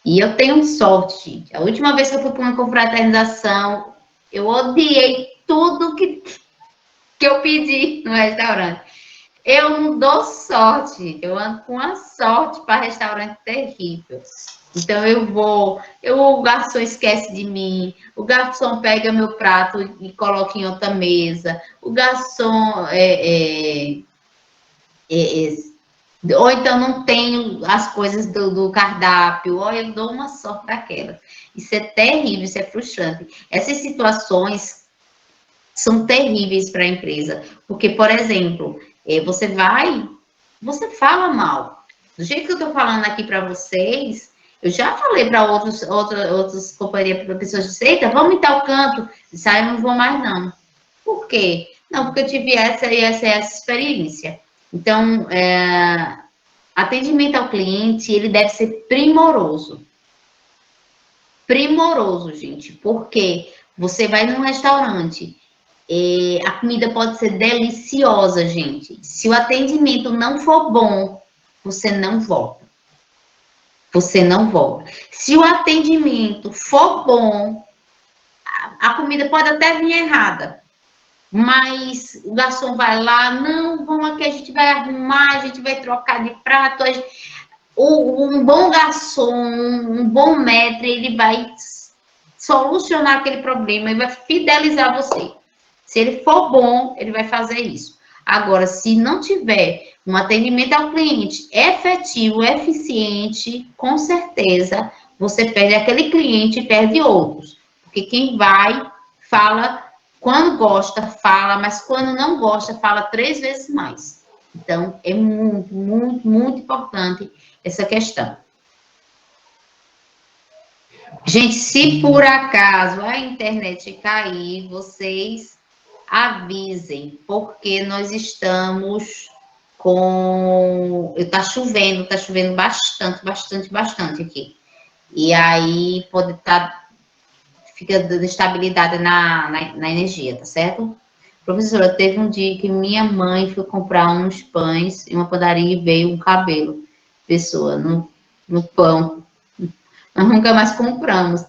E eu tenho sorte, gente. A última vez que eu fui para uma confraternização, eu odiei tudo que eu pedi no restaurante. Eu não dou sorte, eu ando com uma sorte para restaurante terrível. Então o garçom esquece de mim, o garçom pega meu prato e coloca em outra mesa, o garçom ou então não tem as coisas do cardápio, ou eu dou uma sorte daquela. Isso é terrível, isso é frustrante. Essas situações são terríveis para a empresa, porque, por exemplo, você vai você fala mal. Do jeito que eu estou falando aqui para vocês, eu já falei para outras companhias, para pessoas de seita, vamos em tal canto, isso aí eu não vou mais não. Por quê? Não, porque eu tive essa experiência. Então, atendimento ao cliente, ele deve ser primoroso. Primoroso, gente, porque você vai num restaurante, a comida pode ser deliciosa, gente. Se o atendimento não for bom, você não volta. Você não volta. Se o atendimento for bom, a comida pode até vir errada, mas o garçom vai lá, não, vamos aqui, a gente vai arrumar, a gente vai trocar de prato. Um bom garçom, um bom maître, ele vai solucionar aquele problema, ele vai fidelizar você. Se ele for bom, ele vai fazer isso. Agora, se não tiver um atendimento ao cliente efetivo, eficiente, com certeza, você perde aquele cliente e perde outros. Porque quem vai, fala, quando gosta, fala, mas quando não gosta, fala 3 vezes mais. Então, é muito, muito, muito importante essa questão. Gente, se por acaso a internet cair, vocês avisem, porque nós estamos com... Tá chovendo bastante aqui. E aí pode estar... Fica dando estabilidade na energia, tá certo? Professora, teve um dia que minha mãe foi comprar uns pães em uma padaria e veio um cabelo. Pessoa, no pão. Nós nunca mais compramos.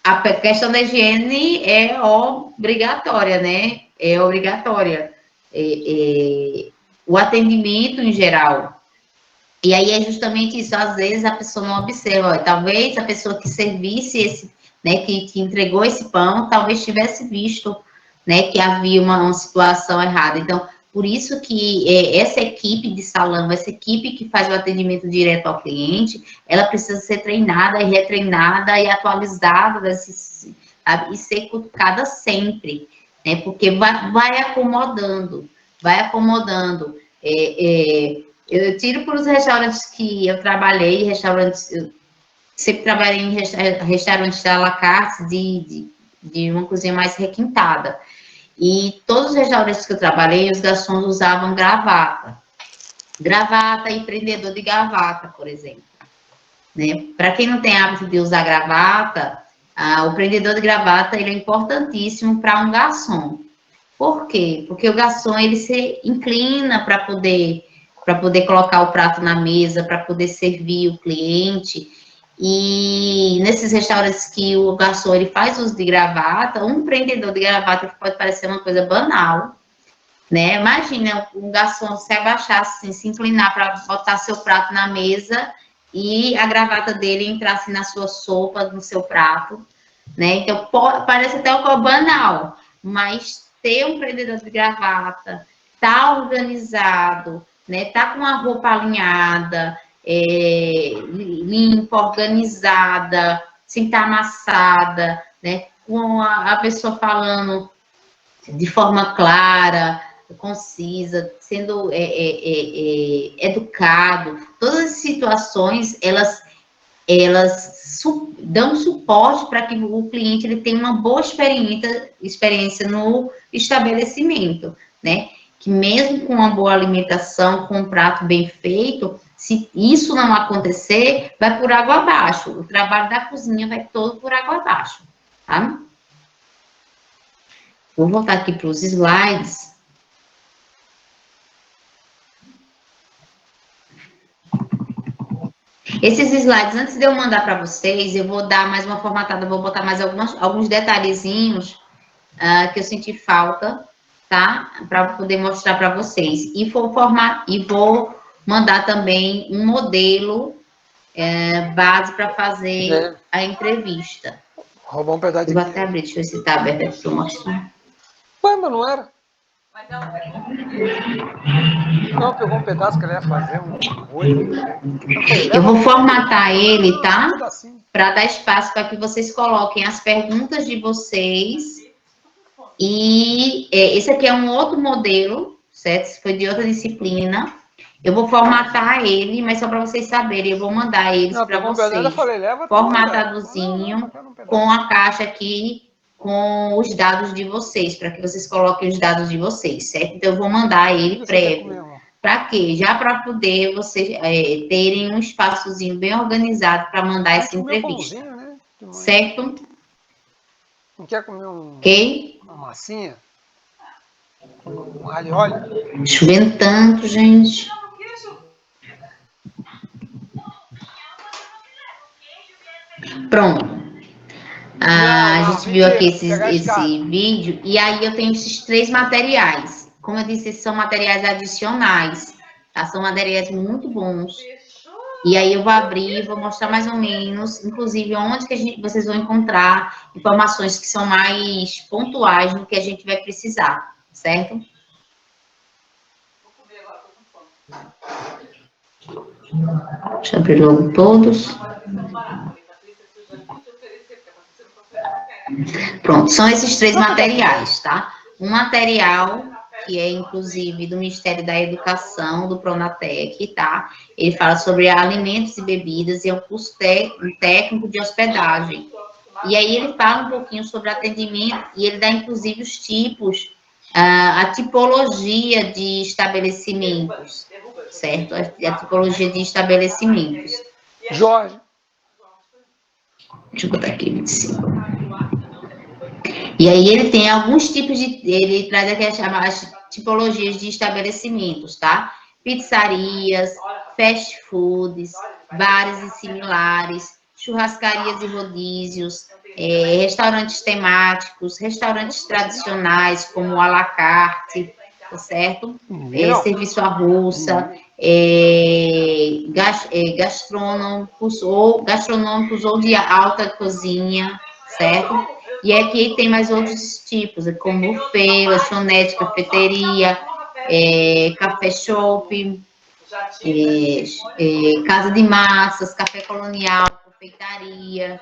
A questão da higiene é obrigatória, né? É obrigatória. O atendimento em geral. E aí é justamente isso. Às vezes a pessoa não observa. Ó, talvez a pessoa que servisse esse, né, que entregou esse pão, talvez tivesse visto, né, que havia uma situação errada. Então, por isso que essa equipe de salão, essa equipe que faz o atendimento direto ao cliente, ela precisa ser treinada e retreinada e atualizada, sabe? E ser cutucada sempre, né? Porque vai acomodando, vai acomodando. Eu tiro para os restaurantes que eu trabalhei, eu sempre trabalhei em restaurantes à la carte, de uma cozinha mais requintada. E todos os restaurantes que eu trabalhei, os garçons usavam gravata. Gravata e prendedor de gravata, por exemplo. Né? Para quem não tem hábito de usar gravata, o prendedor de gravata ele é importantíssimo para um garçom. Por quê? Porque o garçom ele se inclina para poder colocar o prato na mesa, para poder servir o cliente. E nesses restaurantes que o garçom ele faz uso de gravata, um prendedor de gravata que pode parecer uma coisa banal, né? Imagina um garçom se abaixar, assim, se inclinar para botar seu prato na mesa e a gravata dele entrasse na sua sopa, no seu prato, né? Então, parece até uma coisa banal, mas ter um prendedor de gravata, tá organizado, né? Tá com a roupa alinhada, limpa, organizada, sem estar amassada, né? Com a pessoa falando de forma clara, concisa, sendo educado. Todas as situações, elas dão suporte para que o cliente ele tenha uma boa experiência no estabelecimento, né? Que mesmo com uma boa alimentação, com um prato bem feito, se isso não acontecer, vai por água abaixo. O trabalho da cozinha vai todo por água abaixo, tá? Vou voltar aqui para os slides. Esses slides, antes de eu mandar para vocês, eu vou dar mais uma formatada, vou botar mais alguns detalhezinhos que eu senti falta, tá? Para poder mostrar para vocês. E vou mandar também um modelo base para fazer a entrevista. Roubar um pedaço de... Vou até abrir, deixa eu ver se está aberto aqui para eu mostrar. Ué, mas não era? Não, pegou um pedaço que ela ia fazer um olho. Eu vou formatar ele, tá? Para dar espaço para que vocês coloquem as perguntas de vocês. E esse aqui é um outro modelo, certo? Esse foi de outra disciplina. Eu vou formatar ele, mas só para vocês saberem, eu vou mandar eles Não, para tô com pedal, eu vocês. falei, leva tudo, Formatadozinho, não, não, com a caixa aqui, com os dados de vocês, para que vocês coloquem os dados de vocês, certo? Então, eu vou mandar ele prévio. Para quê? Já para poder vocês terem um espaçozinho bem organizado para mandar essa entrevista. Pãozinho, né? Certo? Não quer comer uma massinha? Um alho e óleo? Chovendo tanto, gente. Pronto. A gente viu aqui esse vídeo, e aí eu tenho esses 3 materiais. Como eu disse, esses são materiais adicionais, tá? São materiais muito bons. E aí eu vou abrir, vou mostrar mais ou menos, inclusive, onde que vocês vão encontrar informações que são mais pontuais no que a gente vai precisar, certo? Deixa eu abrir logo todos. Pronto, são esses 3 materiais, tá? Um material que é, inclusive, do Ministério da Educação, do Pronatec, tá? Ele fala sobre alimentos e bebidas e é um curso técnico de hospedagem. E aí ele fala um pouquinho sobre atendimento e ele dá, inclusive, os tipos, a tipologia de estabelecimentos, certo? A tipologia de estabelecimentos. Jorge. Deixa eu botar aqui, 25. E aí ele tem alguns tipos de... Ele traz aqui as tipologias de estabelecimentos, tá? Pizzarias, fast foods, bares e similares, churrascarias e rodízios, restaurantes temáticos, restaurantes tradicionais, como à la carte, tá certo? Serviço à russa, gastronômicos ou de alta cozinha, certo? E aqui tem mais outros tipos, como buffet, lanchonete, cafeteria, café shop, casa de massas, café colonial, confeitaria,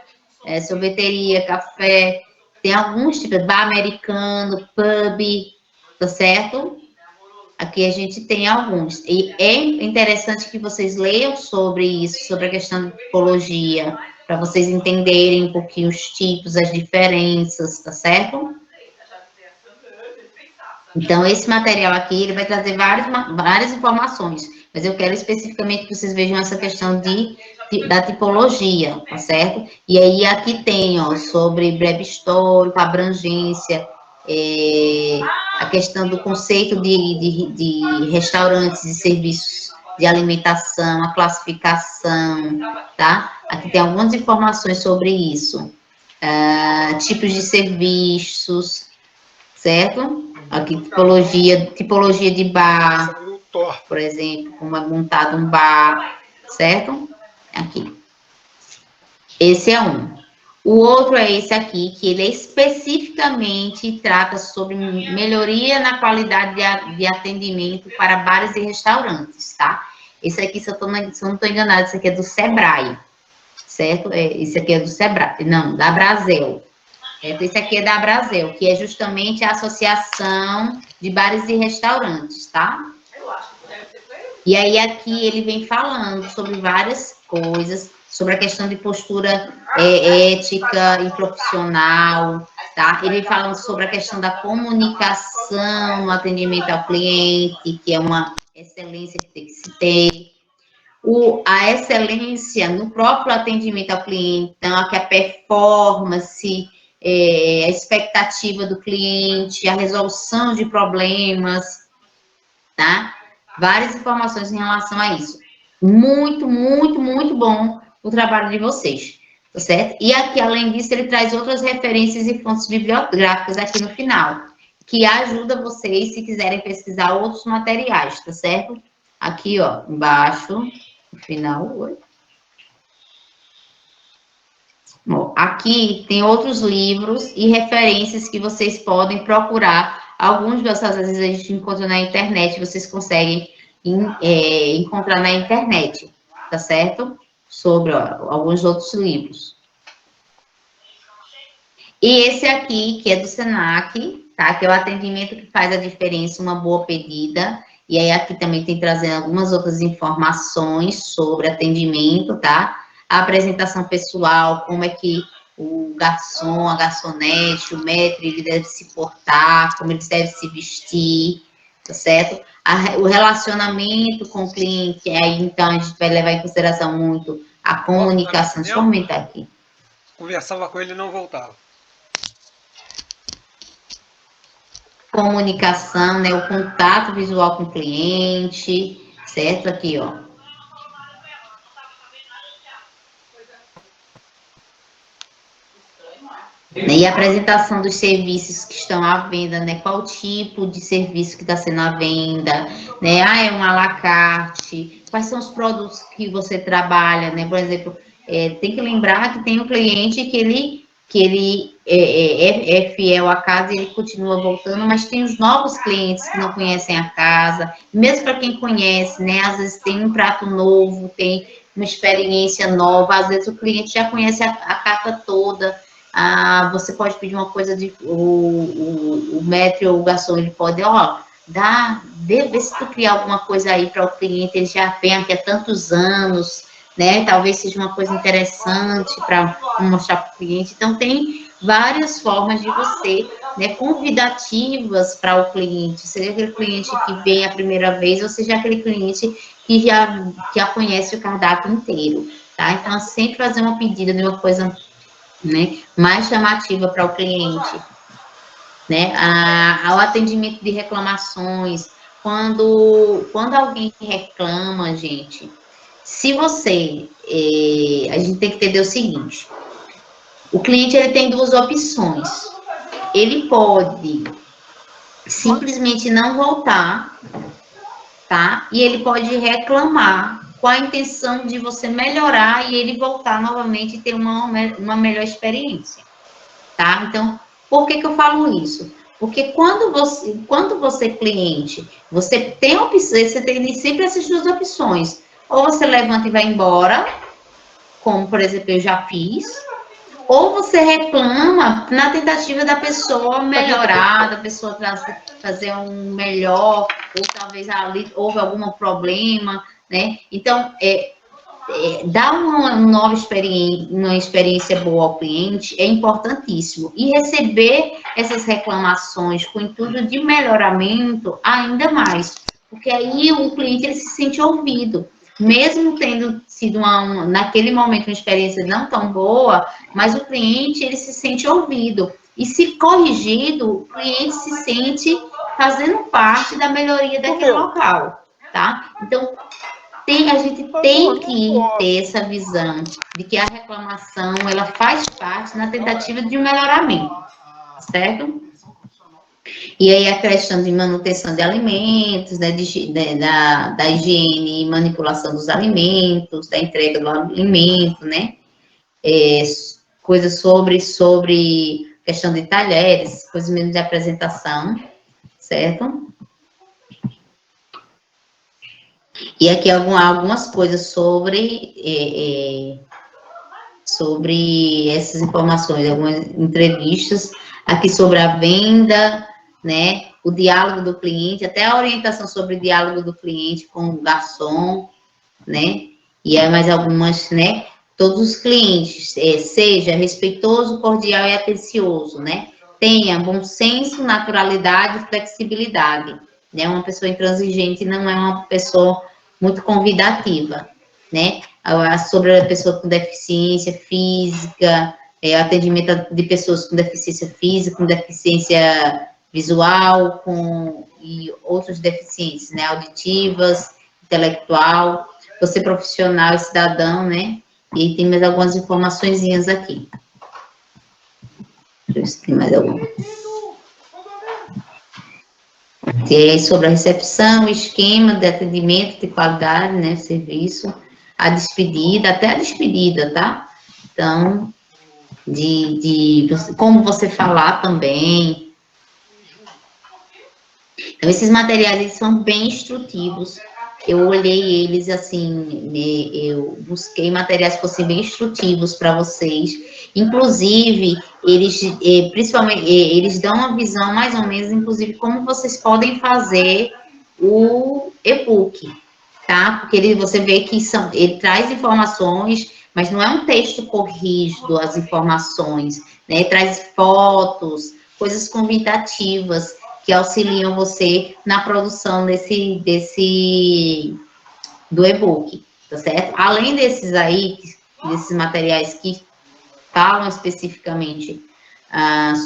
sorveteria, café. Tem alguns tipos, bar americano, pub, tá certo? Aqui a gente tem alguns. E é interessante que vocês leiam sobre isso, sobre a questão de tipologia, para vocês entenderem um pouquinho os tipos, as diferenças, tá certo? Então, esse material aqui, ele vai trazer várias informações, mas eu quero especificamente que vocês vejam essa questão da tipologia, tá certo? E aí, aqui tem, ó, sobre breve histórico, abrangência, a questão do conceito de restaurantes e serviços de alimentação, a classificação, tá? Aqui tem algumas informações sobre isso. Tipos de serviços, certo? Aqui, tipologia de bar, por exemplo, como é montado um bar, certo? Aqui. Esse é um. O outro é esse aqui, que ele especificamente trata sobre melhoria na qualidade de atendimento para bares e restaurantes, tá? Esse aqui, se eu não estou enganada, esse aqui é do Sebrae, certo? Esse aqui é do Sebrae, não, da Brasel. Esse aqui é da Brasel, que é justamente a Associação de Bares e Restaurantes, tá? E aí aqui ele vem falando sobre várias coisas, sobre a questão de postura ética e profissional, tá? Ele vem falando sobre a questão da comunicação no atendimento ao cliente, que é uma excelência que tem que se ter. A excelência no próprio atendimento ao cliente, então, que a performance, a expectativa do cliente, a resolução de problemas, tá? Várias informações em relação a isso. Muito, muito, muito bom o trabalho de vocês, tá certo? E aqui, além disso, ele traz outras referências e fontes bibliográficas aqui no final, que ajuda vocês, se quiserem pesquisar outros materiais, tá certo? Aqui, ó, embaixo, no final, oi. Bom, aqui tem outros livros e referências que vocês podem procurar. Alguns às vezes a gente encontra na internet, vocês conseguem encontrar na internet, tá certo? Sobre alguns outros livros. E esse aqui, que é do SENAC, tá? Que é o atendimento que faz a diferença, uma boa pedida. E aí aqui também tem trazendo algumas outras informações sobre atendimento, tá? A apresentação pessoal, como é que o garçom, a garçonete, o maître, ele deve se portar, como ele deve se vestir, tá certo? O relacionamento com o cliente, aí então a gente vai levar em consideração muito a comunicação. Deixa eu aumentar aqui. Conversava com ele e não voltava. Comunicação, né? O contato visual com o cliente, certo? Aqui, ó. E a apresentação dos serviços que estão à venda, né? Qual tipo de serviço que está sendo à venda, né? É um à la carte. Quais são os produtos que você trabalha, né? Por exemplo, tem que lembrar que tem um cliente que ele é fiel à casa e ele continua voltando, mas tem os novos clientes que não conhecem a casa. Mesmo para quem conhece, né? Às vezes tem um prato novo, tem uma experiência nova, às vezes o cliente já conhece a carta toda. Você pode pedir uma coisa, o maître ou o garçom, ele pode, ver se tu criar alguma coisa aí para o cliente, ele já vem aqui há tantos anos, né? Talvez seja uma coisa interessante para mostrar para o cliente. Então, tem várias formas de você, né, convidativas para o cliente, seja aquele cliente que vem a primeira vez, ou seja aquele cliente que já conhece o cardápio inteiro, tá? Então, sempre fazer uma pedida de uma coisa, né, mais chamativa para o cliente, né? Ao atendimento de reclamações, quando alguém reclama, gente, se você, a gente tem que entender o seguinte, o cliente ele tem duas opções, ele pode simplesmente não voltar, tá? E ele pode reclamar com a intenção de você melhorar e ele voltar novamente e ter uma melhor experiência, tá? Então, por que eu falo isso? Porque quando você cliente, você tem opções, você tem sempre essas duas opções. Ou você levanta e vai embora, como, por exemplo, eu já fiz, ou você reclama na tentativa da pessoa melhorar, da pessoa fazer um melhor, ou talvez ali houve algum problema, né? Então, dar uma experiência boa ao cliente é importantíssimo. E receber essas reclamações com o intuito de melhoramento ainda mais. Porque aí o cliente ele se sente ouvido. Mesmo tendo sido naquele momento uma experiência não tão boa, mas o cliente ele se sente ouvido. E se corrigido, o cliente se sente fazendo parte da melhoria daquele local, tá? Então, a gente tem que ter essa visão de que a reclamação, ela faz parte na tentativa de um melhoramento, certo? E aí a questão de manutenção de alimentos, né, da higiene e manipulação dos alimentos, da entrega do alimento, né? Coisas sobre questão de talheres, coisas mesmo de apresentação, certo? E aqui algumas coisas sobre essas informações, algumas entrevistas aqui sobre a venda, né, o diálogo do cliente, até a orientação sobre o diálogo do cliente com o garçom, né, e aí mais algumas, né, todos os clientes, seja respeitoso, cordial e atencioso, né, tenha bom senso, naturalidade e flexibilidade, né, uma pessoa intransigente não é uma pessoa muito convidativa, né, sobre a pessoa com deficiência física, atendimento de pessoas com deficiência física, com deficiência visual, e outras deficiências, né, auditivas, intelectual, você profissional e cidadão, né, e tem mais algumas informaçõezinhas aqui. Deixa eu ver se tem mais alguma. Que é sobre a recepção, esquema de atendimento de qualidade, né, serviço, a despedida, até a despedida, tá? Então, como você falar também. Então, esses materiais, eles são bem instrutivos. Eu olhei eles, assim, eu busquei materiais que fossem bem instrutivos para vocês. Inclusive, eles dão uma visão, mais ou menos, inclusive, como vocês podem fazer o e-book, tá? Porque você vê que ele traz informações, mas não é um texto corrido, as informações, né? Ele traz fotos, coisas convidativas que auxiliam você na produção do e-book, tá certo? Além desses materiais que falam especificamente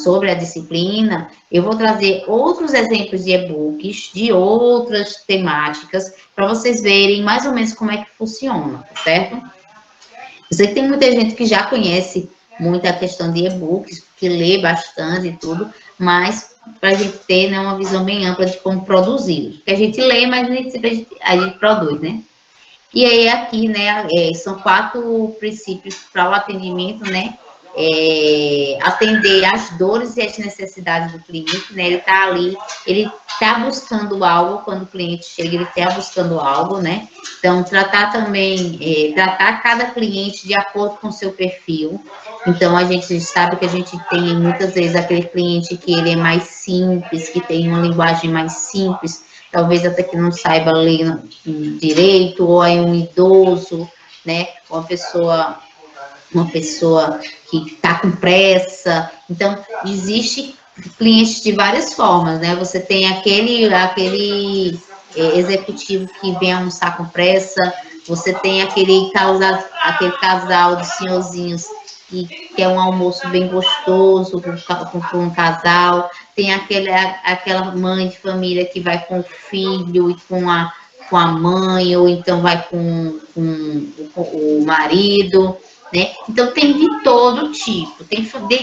sobre a disciplina, eu vou trazer outros exemplos de e-books de outras temáticas para vocês verem mais ou menos como é que funciona, tá certo? Eu sei que tem muita gente que já conhece muito a questão de e-books, que lê bastante e tudo, mas para a gente ter, né, uma visão bem ampla de como produzi-los. Porque a gente lê, mas nem sempre a gente produz, né? E aí aqui, né, são 4 princípios para o atendimento, né? Atender às dores e às necessidades do cliente, né? Ele está ali, ele está buscando algo, quando o cliente chega, ele está buscando algo, né? Então, tratar cada cliente de acordo com o seu perfil. Então, a gente sabe que a gente tem, muitas vezes, aquele cliente que ele é mais simples, que tem uma linguagem mais simples, talvez até que não saiba ler direito, ou é um idoso, né? Uma pessoa que está com pressa. Então, existe clientes de várias formas, né? Você tem aquele executivo que vem almoçar com pressa, você tem aquele casal de senhorzinhos que quer um almoço bem gostoso com um casal, tem aquela mãe de família que vai com o filho e com a mãe, ou então vai com o marido, né? Então, tem de todo tipo, tem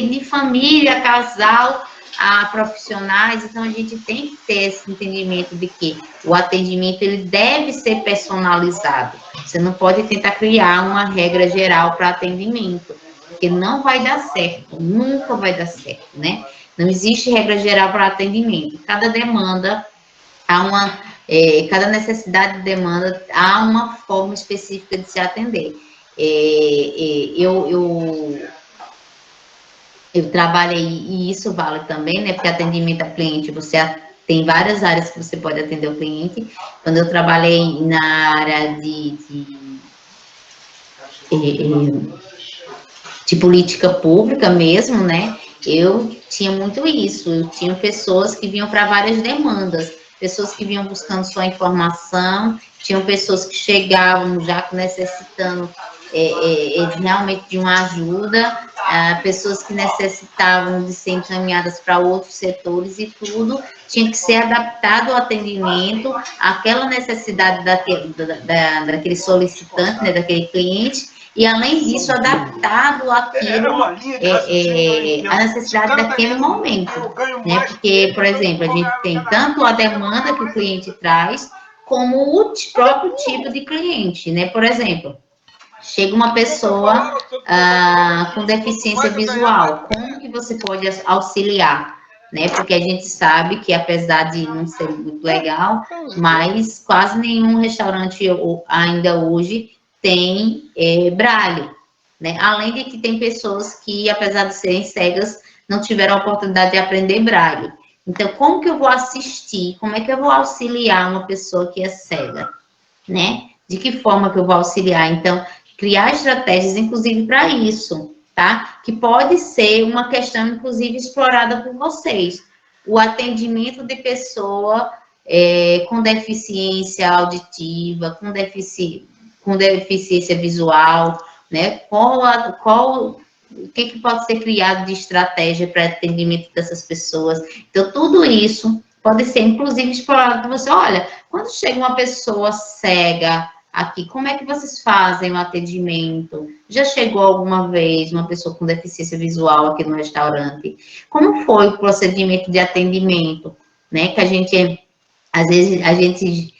de família, casal, a profissionais. Então, a gente tem que ter esse entendimento de que o atendimento ele deve ser personalizado. Você não pode tentar criar uma regra geral para atendimento, porque não vai dar certo, nunca vai dar certo, né? Não existe regra geral para atendimento. Cada demanda cada necessidade de demanda há uma forma específica de se atender. Eu trabalhei, e isso vale também, né? Porque atendimento a cliente, tem várias áreas que você pode atender o cliente. Quando eu trabalhei na área de política pública mesmo, né? Eu tinha muito isso. Eu tinha pessoas que vinham para várias demandas, pessoas que vinham buscando sua informação, tinham pessoas que chegavam já necessitando realmente de uma ajuda, pessoas que necessitavam de ser encaminhadas para outros setores e tudo, tinha que ser adaptado ao atendimento, àquela necessidade daquele solicitante, né, daquele cliente, e além disso, adaptado àquilo, à necessidade daquele momento, né? Porque, por exemplo, a gente tem tanto a demanda que o cliente traz, como o próprio tipo de cliente, né? Por exemplo, chega uma pessoa com deficiência visual, como que você pode auxiliar? Né? Porque a gente sabe que, apesar de não ser muito legal, mas quase nenhum restaurante ainda hoje tem braille, né? Além de que tem pessoas que, apesar de serem cegas, não tiveram a oportunidade de aprender braille. Então, como que eu vou assistir? Como é que eu vou auxiliar uma pessoa que é cega, né? De que forma que eu vou auxiliar? Então, criar estratégias, inclusive, para isso, tá? Que pode ser uma questão, inclusive, explorada por vocês. O atendimento de pessoa com deficiência auditiva, com deficiência visual, né? O que pode ser criado de estratégia para atendimento dessas pessoas? Então, tudo isso pode ser, inclusive, explorado por você. Olha, quando chega uma pessoa cega aqui, como é que vocês fazem o atendimento? Já chegou alguma vez uma pessoa com deficiência visual aqui no restaurante? Como foi o procedimento de atendimento? Né? Que às vezes, a gente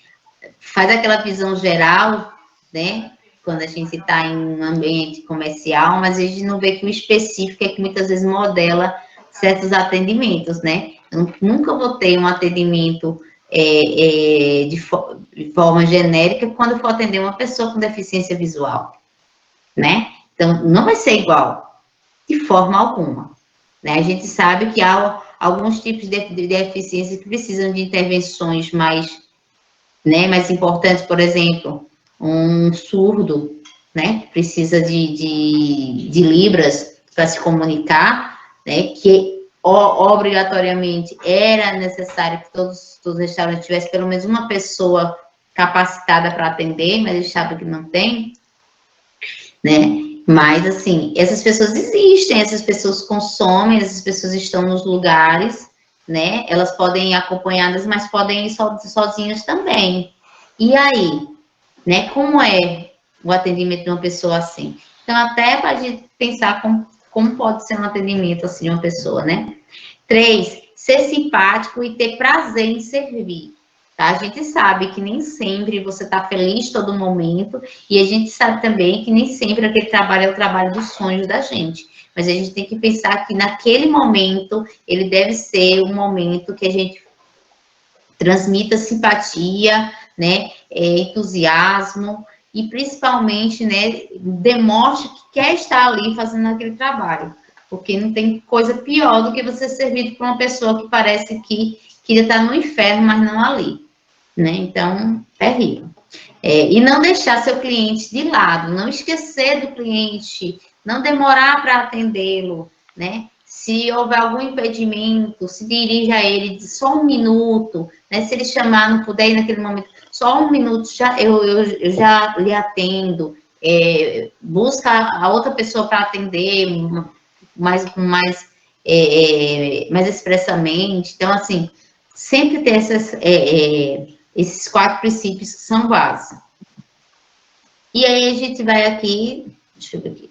faz aquela visão geral, né? Quando a gente está em um ambiente comercial, mas a gente não vê que o específico é que muitas vezes modela certos atendimentos, né? Eu nunca vou ter um atendimento de forma genérica quando for atender uma pessoa com deficiência visual, né? Então, não vai ser igual, de forma alguma, né? A gente sabe que há alguns tipos de deficiência que precisam de intervenções mais né, mais importantes, por exemplo, um surdo, né, precisa de libras para se comunicar, né, que obrigatoriamente era necessário que todos os restaurantes tivessem pelo menos uma pessoa capacitada para atender, mas eles sabem que não tem, né? Mas, assim, essas pessoas existem, essas pessoas consomem, essas pessoas estão nos lugares, né? Elas podem ir acompanhadas, mas podem ir sozinhas também. E aí, né? Como é o atendimento de uma pessoa assim? Então, até pode pensar como pode ser um atendimento assim de uma pessoa, né? 3, ser simpático e ter prazer em servir. Tá? A gente sabe que nem sempre você está feliz todo momento, e a gente sabe também que nem sempre aquele trabalho é o trabalho dos sonhos da gente. Mas a gente tem que pensar que naquele momento, ele deve ser um momento que a gente transmita simpatia, né, entusiasmo, e principalmente, né, demonstre que quer estar ali fazendo aquele trabalho. Porque não tem coisa pior do que você servir para uma pessoa que parece que queria estar no inferno, mas não ali. Né? Então, terrível. E não deixar seu cliente de lado, não esquecer do cliente, não demorar para atendê-lo, né? Se houver algum impedimento, se dirija a ele de só 1 minuto, né? Se ele chamar, não puder ir naquele momento, só 1 minuto, eu já lhe atendo, busca a outra pessoa para atender mais expressamente. Então, assim, sempre ter esses 4 princípios que são básicos. E aí a gente vai aqui, deixa eu ver aqui,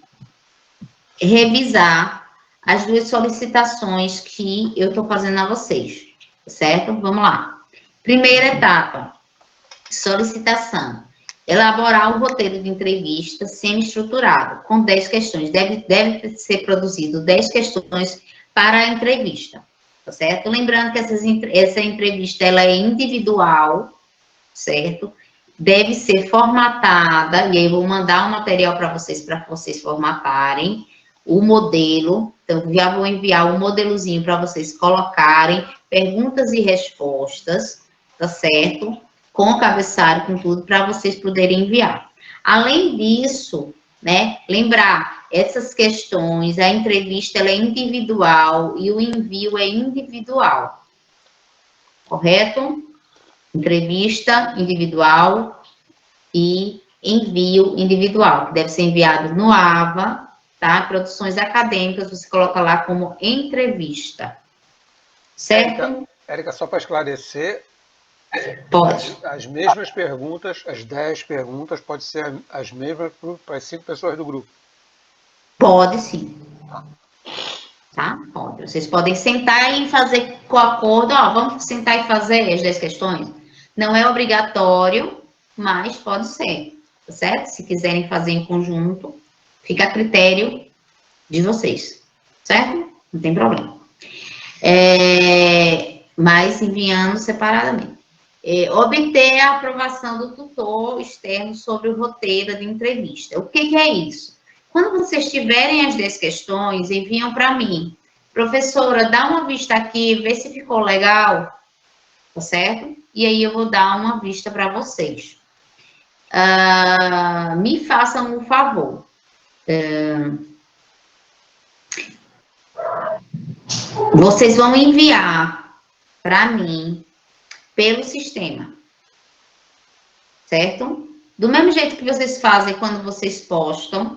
revisar as 2 solicitações que eu estou fazendo a vocês, certo? Vamos lá. Primeira etapa, solicitação. Elaborar um roteiro de entrevista semi-estruturado, com 10 questões. Deve ser produzido 10 questões para a entrevista, tá certo? Lembrando que essa entrevista, ela é individual, certo? Deve ser formatada, e aí eu vou mandar um material para vocês formatarem o modelo. Então, já vou enviar um modelozinho para vocês colocarem perguntas e respostas, tá certo? Com o cabeçalho, com tudo, para vocês poderem enviar. Além disso, né, lembrar, essas questões, a entrevista ela é individual e o envio é individual, correto? Entrevista individual e envio individual, que deve ser enviado no AVA, tá? Produções acadêmicas, você coloca lá como entrevista, certo? Érica, só para esclarecer, Pode. as mesmas perguntas, as 10 perguntas, pode ser as mesmas para as 5 pessoas do grupo? Pode sim. Tá? Pode. Vocês podem sentar e fazer com acordo, ó, vamos sentar e fazer as 10 questões? Não é obrigatório, mas pode ser, tá certo? Se quiserem fazer em conjunto, fica a critério de vocês, certo? Não tem problema. Mas enviando separadamente. Obter a aprovação do tutor externo sobre o roteiro de entrevista. O que é isso? Quando vocês tiverem as 10 questões, enviam para mim. Professora, dá uma vista aqui, vê se ficou legal, tá certo? E aí eu vou dar uma vista para vocês. Me façam um favor. Vocês vão enviar para mim pelo sistema, certo? Do mesmo jeito que vocês fazem quando vocês postam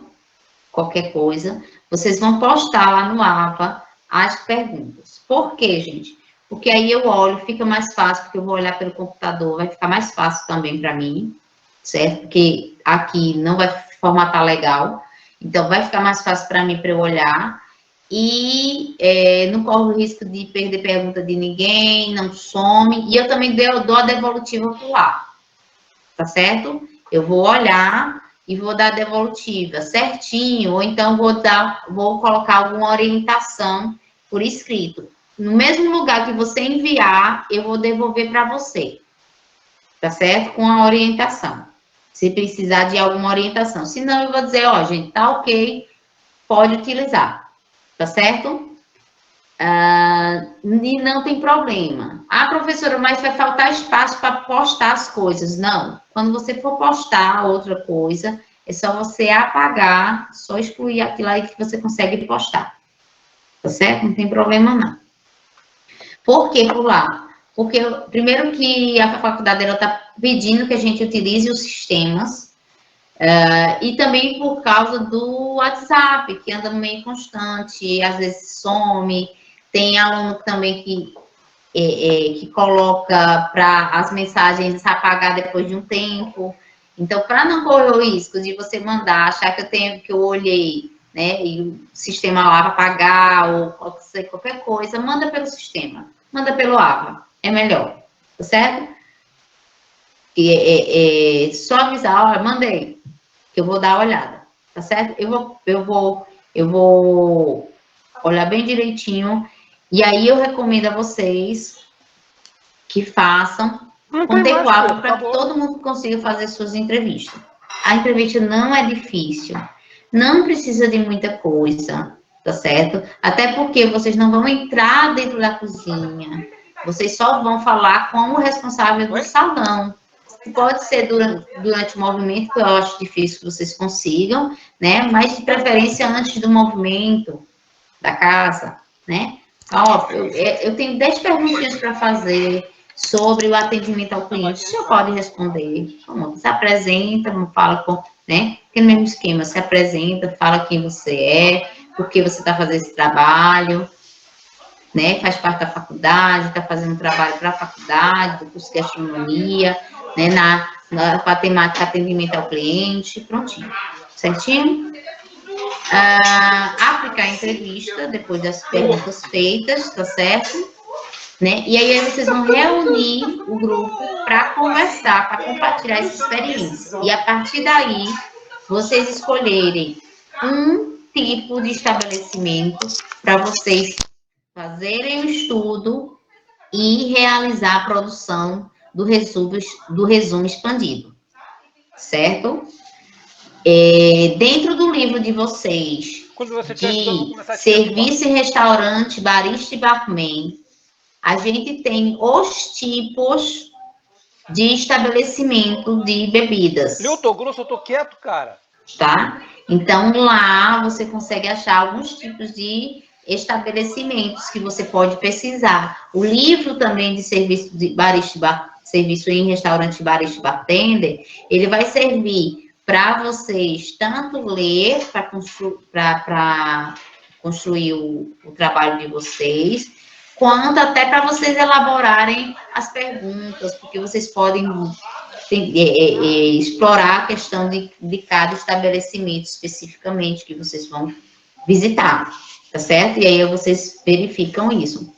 qualquer coisa, vocês vão postar lá no AVA as perguntas. Por quê, gente? Porque aí eu olho, fica mais fácil, porque eu vou olhar pelo computador, vai ficar mais fácil também para mim, certo? Porque aqui não vai formatar legal, então vai ficar mais fácil para mim para eu olhar. E não corro o risco de perder pergunta de ninguém, não some. E eu também dou a devolutiva por lá, tá certo? Eu vou olhar e vou dar a devolutiva certinho, ou então vou colocar alguma orientação por escrito. No mesmo lugar que você enviar, eu vou devolver para você, tá certo? Com a orientação. Se precisar de alguma orientação. Se não, eu vou dizer, ó, gente, tá ok, pode utilizar. Tá certo? E não tem problema. Ah, professora, mas vai faltar espaço para postar as coisas. Não. Quando você for postar outra coisa, é só você apagar, só excluir aquilo aí que você consegue postar. Tá certo? Não tem problema, não. Por que pular? Porque, primeiro que a faculdade está pedindo que a gente utilize os sistemas, e também por causa do WhatsApp, que anda meio constante, às vezes some. Tem aluno também que coloca para as mensagens apagar depois de um tempo. Então, para não correr o risco de você mandar, achar que eu olhei, né, e o sistema lá vai apagar, ou qualquer coisa, manda pelo sistema, manda pelo AVA, é melhor, tá certo? Só avisar, olha, mandei, que eu vou dar uma olhada, tá certo? Eu vou olhar bem direitinho, e aí eu recomendo a vocês que façam com tempo hábil para que todo mundo consiga fazer suas entrevistas. A entrevista não é difícil, não precisa de muita coisa, tá certo? Até porque vocês não vão entrar dentro da cozinha, vocês só vão falar com o responsável do salão. Pode ser durante o movimento, que eu acho difícil que vocês consigam, né? Mas de preferência antes do movimento da casa, né? Ó, eu tenho 10 perguntinhas para fazer sobre o atendimento ao cliente. O senhor pode responder. Se apresenta, fala com, né? Aquele mesmo esquema, se apresenta, fala quem você é, por que você está fazendo esse trabalho, né? Faz parte da faculdade, está fazendo trabalho para a faculdade, do curso de gastronomia, né? Na temática atendimento ao cliente, prontinho. Certinho? Aplicar a entrevista, depois das perguntas feitas, tá certo? Né? E aí vocês vão reunir o grupo para conversar, para compartilhar essa experiência. E a partir daí, vocês escolherem um tipo de estabelecimento para vocês fazerem o estudo e realizar a produção do resumo expandido, certo? Dentro do livro de vocês, de serviço e restaurante, barista e barman, a gente tem os tipos de estabelecimento de bebidas. Eu tô grosso, eu tô quieto, cara. Tá? Então, lá você consegue achar alguns tipos de estabelecimentos que você pode pesquisar. O livro também de serviço de barista, serviço em restaurante, barista e bartender, ele vai servir para vocês tanto ler, para construir o trabalho de vocês, quanto até para vocês elaborarem as perguntas, porque vocês podem explorar a questão de cada estabelecimento especificamente que vocês vão visitar, tá certo? E aí vocês verificam isso.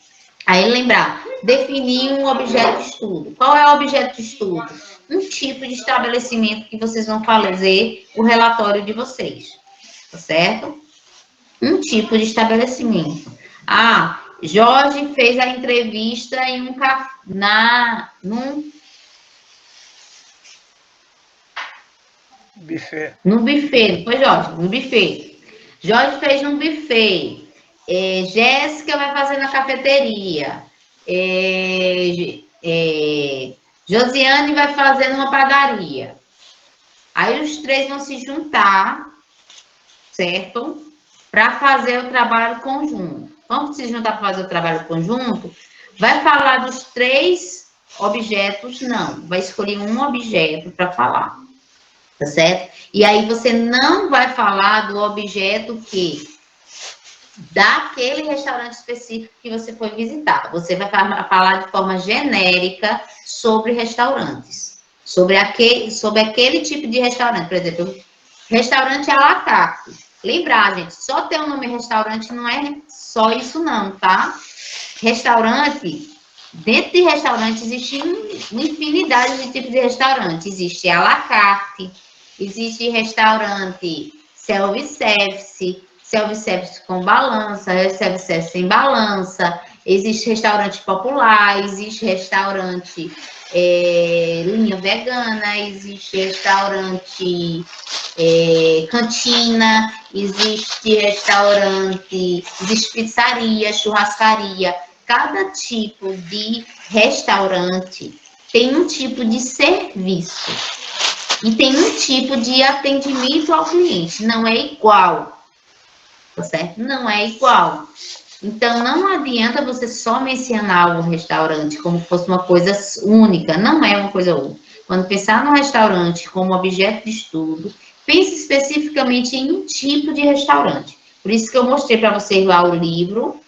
Aí lembrar, definir um objeto de estudo. Qual é o objeto de estudo? Um tipo de estabelecimento que vocês vão fazer o relatório de vocês, tá certo? Um tipo de estabelecimento. Jorge fez a entrevista em num buffet. No buffet, não foi, Jorge? No buffet. Jorge fez num buffet. Jéssica vai fazer na cafeteria. Josiane vai fazer numa padaria. Aí os três vão se juntar, certo? Para fazer o trabalho conjunto. Vamos se juntar para fazer o trabalho conjunto? Vai falar dos 3 objetos? Não. Vai escolher um objeto para falar. Tá certo? E aí você não vai falar do objeto daquele restaurante específico que você foi visitar. Você vai falar de forma genérica sobre restaurantes. Sobre aquele tipo de restaurante. Por exemplo, restaurante à la carte. Lembrar, gente, só ter o nome restaurante não é só isso não, tá? Restaurante, dentro de restaurante existe uma infinidade de tipos de restaurante. Existe à la carte, existe restaurante self-service, self-service com balança, self-service sem balança, existe restaurante popular, existe restaurante linha vegana, existe restaurante cantina, existe restaurante, existe pizzaria, churrascaria. Cada tipo de restaurante tem um tipo de serviço e tem um tipo de atendimento ao cliente. Não é igual, tá certo? Não é igual. Então, não adianta você só mencionar o restaurante como fosse uma coisa única. Não é uma coisa única. Quando pensar no restaurante como objeto de estudo, pense especificamente em um tipo de restaurante. Por isso que eu mostrei para vocês lá o livro,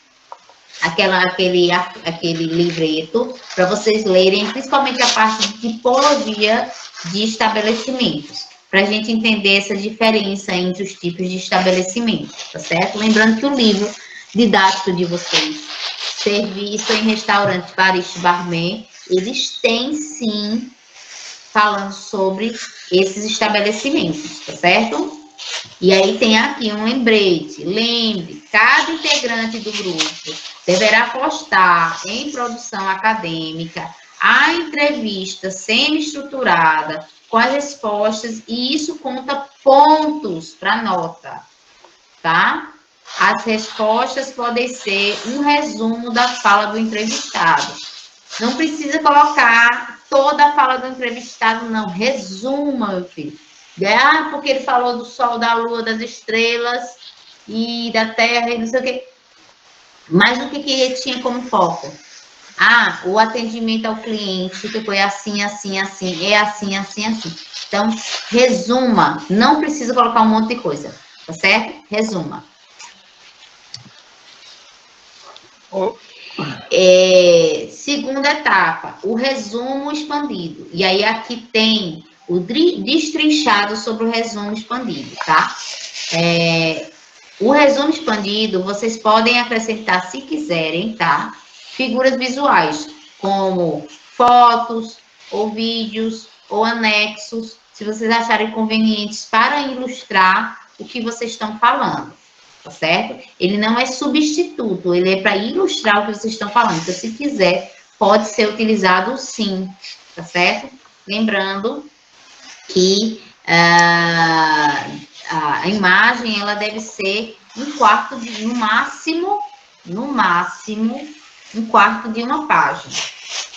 aquele livreto, para vocês lerem, principalmente a parte de tipologia de estabelecimentos, para a gente entender essa diferença entre os tipos de estabelecimentos, tá certo? Lembrando que o livro didático de vocês, serviço em restaurante, barista, barman, eles têm sim falando sobre esses estabelecimentos, tá certo? E aí tem aqui um lembrete. Lembre, cada integrante do grupo deverá postar em produção acadêmica a entrevista semi-estruturada com as respostas, e isso conta pontos para nota, tá? As respostas podem ser um resumo da fala do entrevistado. Não precisa colocar toda a fala do entrevistado, não. Resuma, meu filho. Porque ele falou do sol, da lua, das estrelas e da terra e não sei o quê. Mas o que ele tinha como foco? O atendimento ao cliente, que foi assim, assim, assim, é assim, assim, assim. Então, resuma. Não precisa colocar um monte de coisa, tá certo? Resuma. Segunda etapa, o resumo expandido. E aí aqui tem o destrinchado sobre o resumo expandido, tá? O resumo expandido, vocês podem acrescentar, se quiserem, tá? Figuras visuais, como fotos, ou vídeos, ou anexos, se vocês acharem convenientes para ilustrar o que vocês estão falando. Tá certo? Ele não é substituto, ele é para ilustrar o que vocês estão falando. Então, se quiser, pode ser utilizado sim, tá certo? Lembrando que a imagem, ela deve ser um quarto no máximo, um quarto de uma página,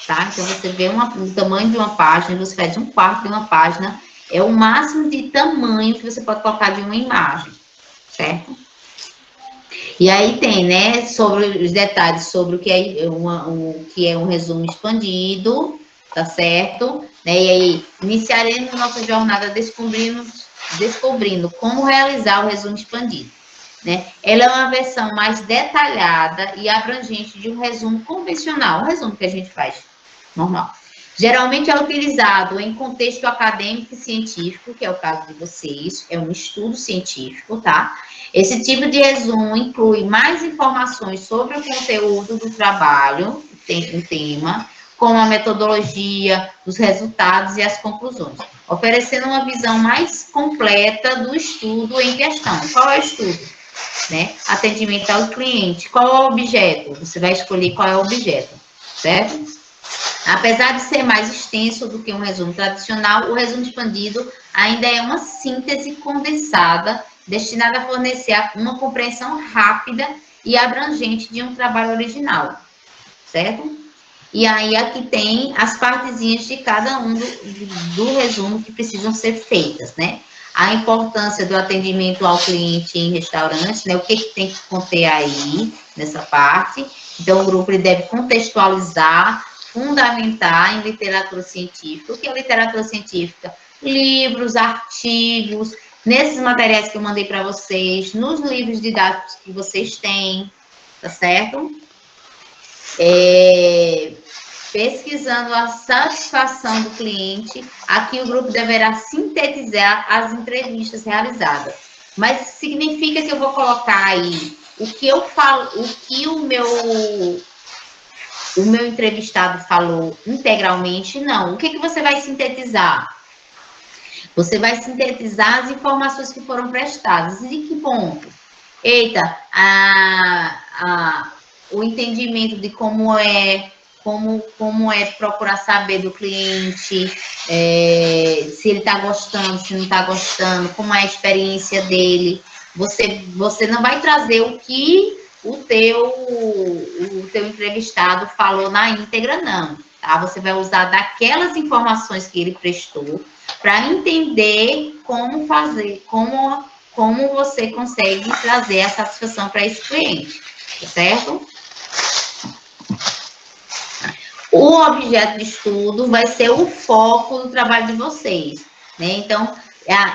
tá? Então, você vê o tamanho de uma página, você faz um quarto de uma página, é o máximo de tamanho que você pode colocar de uma imagem, certo? E aí tem, né, sobre os detalhes sobre o que é um resumo expandido, tá certo? Né? E aí, iniciaremos nossa jornada descobrindo como realizar o resumo expandido. Né? Ela é uma versão mais detalhada e abrangente de um resumo convencional, um resumo que a gente faz normal. Geralmente é utilizado em contexto acadêmico e científico, que é o caso de vocês, é um estudo científico, tá? Esse tipo de resumo inclui mais informações sobre o conteúdo do trabalho, tem um tema, como a metodologia, os resultados e as conclusões, oferecendo uma visão mais completa do estudo em questão. Qual é o estudo? Né? Atendimento ao cliente. Qual é o objeto? Você vai escolher qual é o objeto, certo? Apesar de ser mais extenso do que um resumo tradicional, o resumo expandido ainda é uma síntese condensada destinada a fornecer uma compreensão rápida e abrangente de um trabalho original, certo? E aí aqui tem as partezinhas de cada um do resumo que precisam ser feitas, né? A importância do atendimento ao cliente em restaurantes, né? O que tem que conter aí nessa parte. Então, o grupo ele deve contextualizar, fundamentar em literatura científica. O que é literatura científica? Livros, artigos, nesses materiais que eu mandei para vocês, nos livros didáticos que vocês têm, tá certo? Pesquisando a satisfação do cliente, aqui o grupo deverá sintetizar as entrevistas realizadas. Mas significa que eu vou colocar aí o que eu falo, o que o meu entrevistado falou integralmente? Não. O que você vai sintetizar? Você vai sintetizar as informações que foram prestadas. E de que ponto? Eita, o entendimento de como é como é procurar saber do cliente, se ele está gostando, se não está gostando, como é a experiência dele. Você não vai trazer o que o teu entrevistado falou na íntegra, não. Tá? Você vai usar daquelas informações que ele prestou para entender como fazer, como você consegue trazer a satisfação para esse cliente, certo? O objeto de estudo vai ser o foco do trabalho de vocês, né? Então,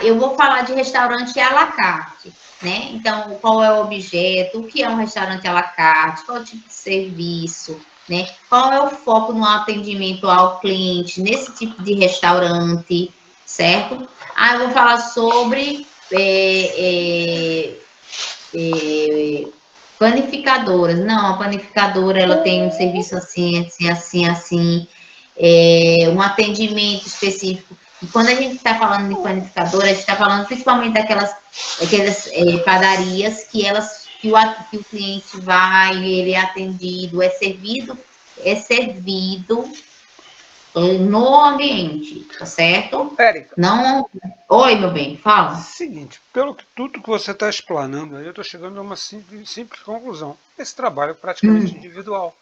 eu vou falar de restaurante à la carte, né? Então, qual é o objeto, o que é um restaurante à la carte, qual é o tipo de serviço, né? Qual é o foco no atendimento ao cliente nesse tipo de restaurante, certo? Eu vou falar sobre planificadoras. Não, a planificadora, ela tem um serviço assim, um atendimento específico. E quando a gente está falando de planificadora, a gente está falando principalmente daquelas padarias que o cliente vai, ele é atendido, é servido no ambiente, tá certo? Érica. Não. Oi, meu bem, fala. Seguinte, tudo que você está explanando aí, eu estou chegando a uma simples conclusão. Esse trabalho é praticamente individual.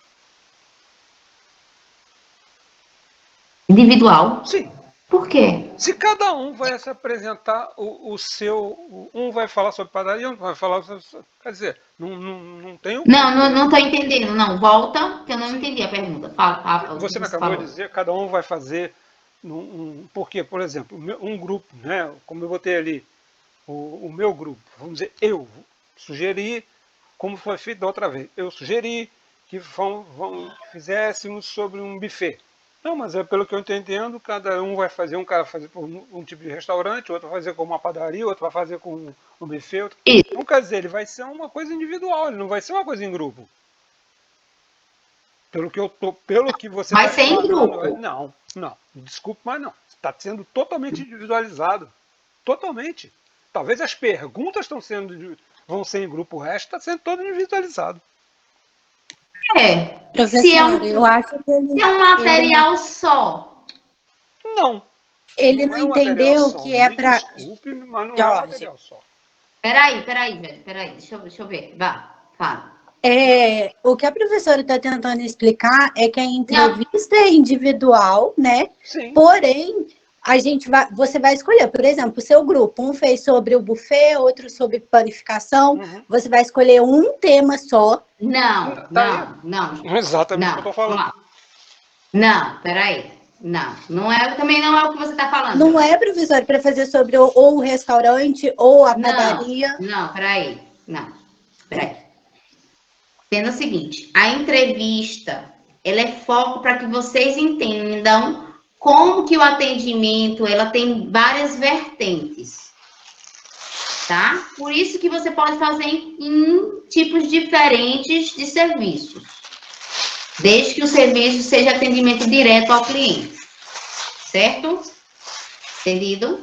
Individual? Sim. Por quê? Se cada um vai se apresentar o seu... Um vai falar sobre padaria, outro vai falar sobre... Quer dizer, não tem... Não estou entendendo, não. Volta, que eu não entendi a pergunta. Fala. Você me acabou de dizer, cada um vai fazer... Porque, por exemplo, um grupo, né? Como eu botei ali, o meu grupo, vamos dizer, eu sugeri, como foi feito da outra vez, eu sugeri que fizéssemos sobre um buffet. Não, mas pelo que eu estou entendendo, cada um vai fazer, um cara vai fazer por um tipo de restaurante, outro vai fazer com uma padaria, outro vai fazer com um buffet. Não quer dizer, ele vai ser uma coisa individual, ele não vai ser uma coisa em grupo. Pelo que você vai ser em grupo. Não, desculpe, mas não. Está sendo totalmente individualizado. Totalmente. Talvez as perguntas vão ser em grupo, o resto está sendo todo individualizado. Professor, eu acho que ele... É um material só. Não. Ele não entendeu que é para... Desculpe, mas não é um material só. Peraí, velho. Deixa eu ver. Vá, fala. O que a professora está tentando explicar é que a entrevista é individual, né? Sim. Porém, você vai escolher, por exemplo, o seu grupo. Um fez sobre o buffet, outro sobre panificação. Uhum. Você vai escolher um tema só. Não. Exatamente o que eu estou falando. Não, peraí. Também não é o que você está falando. Não é, professor, para fazer sobre ou o restaurante ou a padaria. Não, peraí. Sendo o seguinte, a entrevista, ela é foco para que vocês entendam como que o atendimento, ela tem várias vertentes, tá? Por isso que você pode fazer em tipos diferentes de serviços, desde que o serviço seja atendimento direto ao cliente, certo? Entendido?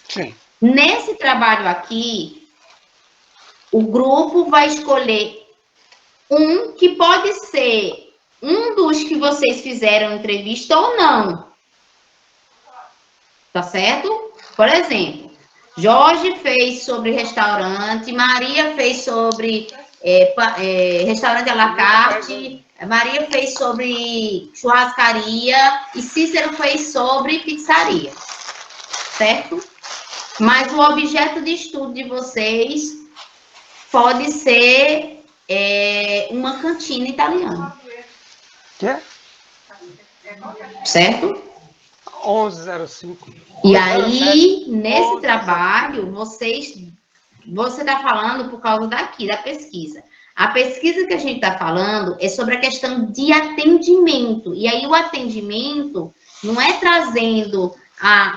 Sim. Nesse trabalho aqui, o grupo vai escolher um que pode ser um dos que vocês fizeram entrevista ou não. Tá certo? Por exemplo, Jorge fez sobre restaurante, Maria fez sobre restaurante à la carte, Maria fez sobre churrascaria e Cícero fez sobre pizzaria. Certo? Mas o objeto de estudo de vocês pode ser uma cantina italiana. Quê? Certo? 1105. E aí, nesse trabalho, você está falando por causa da pesquisa. A pesquisa que a gente está falando é sobre a questão de atendimento. E aí, o atendimento não é trazendo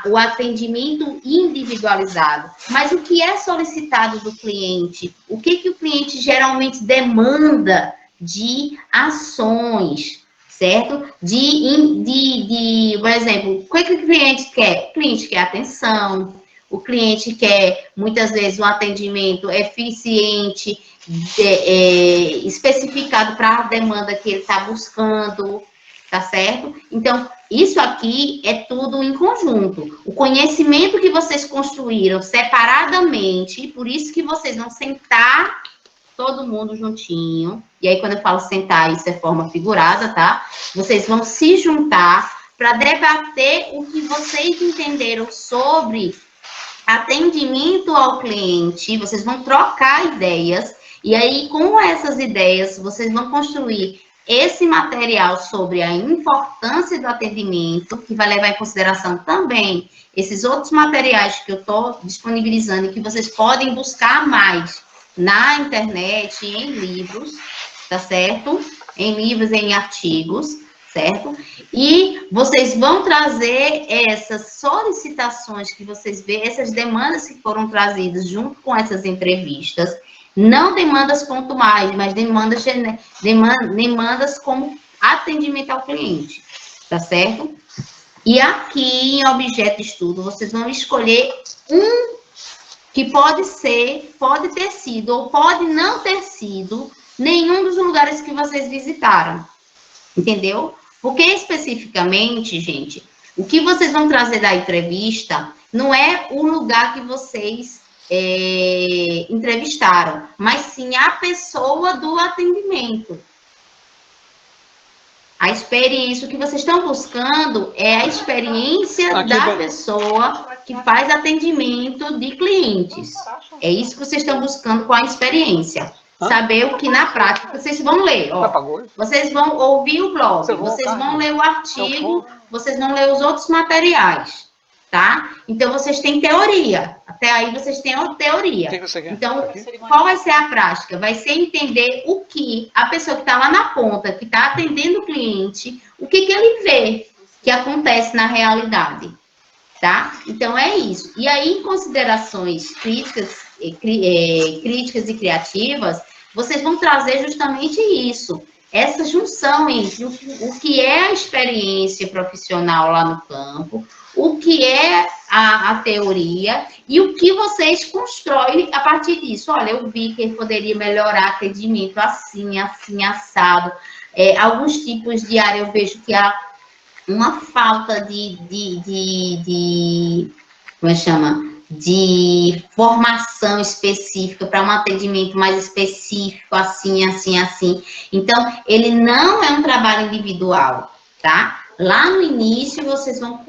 o atendimento individualizado, mas o que é solicitado do cliente, o que o cliente geralmente demanda de ações, certo? Por exemplo, o que o cliente quer? O cliente quer atenção, o cliente quer, muitas vezes, um atendimento eficiente, especificado para a demanda que ele está buscando, tá certo? Então, isso aqui é tudo em conjunto. O conhecimento que vocês construíram separadamente, por isso que vocês vão sentar todo mundo juntinho. E aí, quando eu falo sentar, isso é forma figurada, tá? Vocês vão se juntar para debater o que vocês entenderam sobre atendimento ao cliente. Vocês vão trocar ideias. E aí, com essas ideias, vocês vão construir esse material sobre a importância do atendimento, que vai levar em consideração também esses outros materiais que eu estou disponibilizando e que vocês podem buscar mais na internet, em livros, tá certo? Em livros, em artigos, certo? E vocês vão trazer essas solicitações que vocês vê, essas demandas que foram trazidas junto com essas entrevistas, não demandas pontuais, mas demandas como atendimento ao cliente, tá certo? E aqui, em objeto de estudo, vocês vão escolher um que pode ter sido, ou pode não ter sido, nenhum dos lugares que vocês visitaram, entendeu? Porque, especificamente, gente, o que vocês vão trazer da entrevista não é o lugar que vocês entrevistaram, mas sim a pessoa do atendimento. A experiência, o que vocês estão buscando é a experiência da pessoa que faz atendimento de clientes. É isso que vocês estão buscando com a experiência. Saber o que na prática vocês vão ler. Ó, vocês vão ouvir o blog, vocês vão ler o artigo, vocês vão ler os outros materiais. Tá? Então, vocês têm teoria. Até aí, vocês têm teoria. Então, qual vai ser a prática? Vai ser entender o que a pessoa que está lá na ponta, que está atendendo o cliente, o que ele vê que acontece na realidade. Tá? Então, é isso. E aí, em considerações críticas e criativas, vocês vão trazer justamente isso. Essa junção entre o que é a experiência profissional lá no campo, o que é a teoria e o que vocês constroem a partir disso. Olha, eu vi que ele poderia melhorar atendimento assim, assim, assado. Alguns tipos de área eu vejo que há uma falta como é que chama? De formação específica para um atendimento mais específico, assim, assim, assim. Então, ele não é um trabalho individual, tá? Lá no início, vocês vão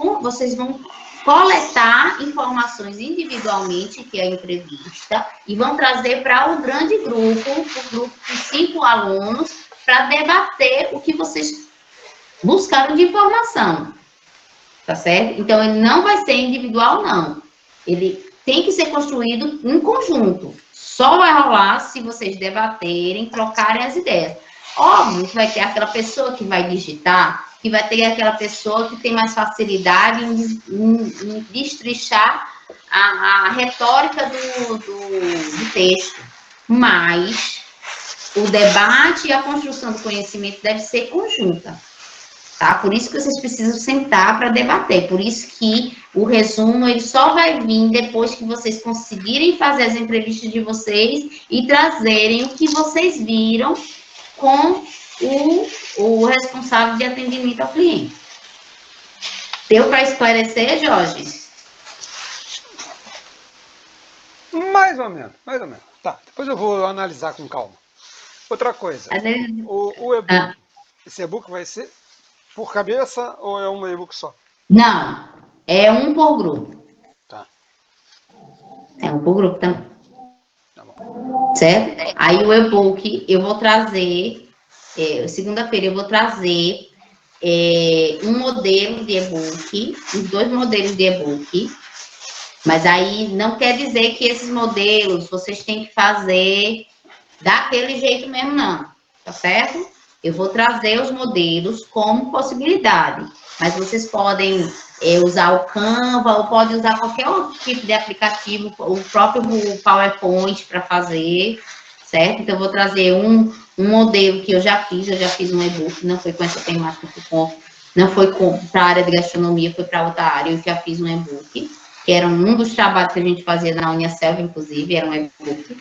coletar informações individualmente, que é a entrevista, e vão trazer para o grande grupo, o grupo de 5 alunos, para debater o que vocês buscaram de informação, tá certo? Então, ele não vai ser individual, não. Ele tem que ser construído em conjunto. Só vai rolar se vocês debaterem, trocarem as ideias. Óbvio que vai ter aquela pessoa que vai digitar, que vai ter aquela pessoa que tem mais facilidade em destrichar a retórica do texto. Mas o debate e a construção do conhecimento deve ser conjunta. Tá? Por isso que vocês precisam sentar para debater. Por isso que o resumo ele só vai vir depois que vocês conseguirem fazer as entrevistas de vocês e trazerem o que vocês viram com o responsável de atendimento ao cliente. Deu para esclarecer, Jorge? Mais ou menos, mais ou menos. Tá, depois eu vou analisar com calma. Outra coisa, o e-book. Esse e-book vai ser por cabeça ou é um e-book só? Não, é um por grupo. Tá. É um por grupo também. Tá bom. Certo? Aí o e-book eu vou trazer, segunda-feira eu vou trazer um modelo de e-book, os 2 modelos de e-book, mas aí não quer dizer que esses modelos vocês têm que fazer daquele jeito mesmo, não. Tá certo? Eu vou trazer os modelos como possibilidade, mas vocês podem usar o Canva ou podem usar qualquer outro tipo de aplicativo, o próprio PowerPoint para fazer, certo? Então, eu vou trazer um modelo que eu já fiz um e-book, não foi com essa temática, não foi para a área de gastronomia, foi para outra área, eu já fiz um e-book, que era um dos trabalhos que a gente fazia na Unicelv, inclusive, era um e-book.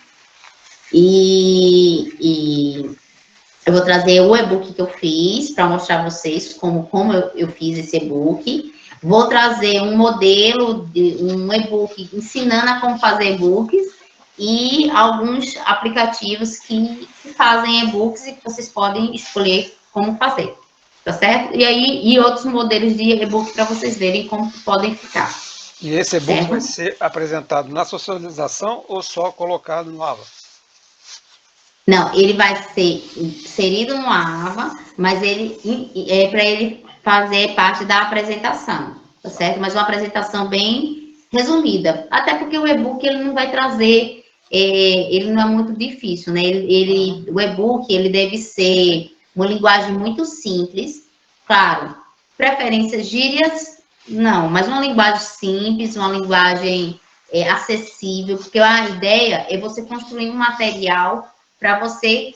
Eu vou trazer o e-book que eu fiz para mostrar a vocês como eu fiz esse e-book. Vou trazer um modelo, um e-book ensinando a como fazer e-books e alguns aplicativos que fazem e-books e que vocês podem escolher como fazer, tá certo? E outros modelos de e-book para vocês verem como podem ficar. E esse e-book certo? vai ser apresentado na socialização ou só colocado no AVA? Não, ele vai ser inserido no AVA, mas ele é para ele fazer parte da apresentação, tá certo? Mas uma apresentação bem resumida, até porque o e-book ele não vai trazer, ele não é muito difícil, né? O e-book ele deve ser uma linguagem muito simples, claro, preferências gírias, não, mas uma linguagem simples, uma linguagem acessível, porque a ideia é você construir um material para você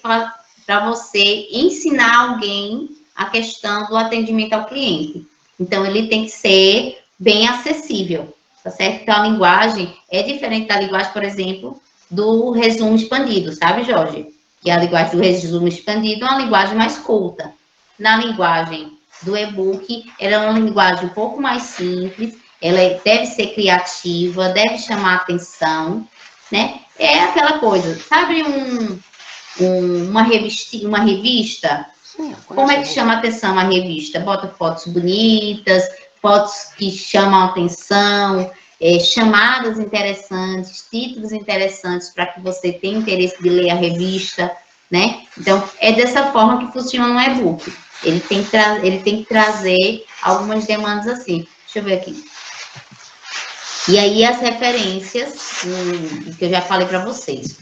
ensinar alguém a questão do atendimento ao cliente. Então, ele tem que ser bem acessível, tá certo? Então, a linguagem é diferente da linguagem, por exemplo, do resumo expandido, sabe, Jorge? Que a linguagem do resumo expandido é uma linguagem mais culta. Na linguagem do e-book, ela é uma linguagem um pouco mais simples, ela deve ser criativa, deve chamar atenção, né? É aquela coisa, sabe uma revista? Sim, como é que chama a atenção a revista? Bota fotos bonitas, fotos que chamam a atenção, chamadas interessantes, títulos interessantes para que você tenha interesse de ler a revista, né? Então, é dessa forma que funciona o e-book. Ele tem que trazer algumas demandas assim. Deixa eu ver aqui. E aí, as referências, que eu já falei para vocês.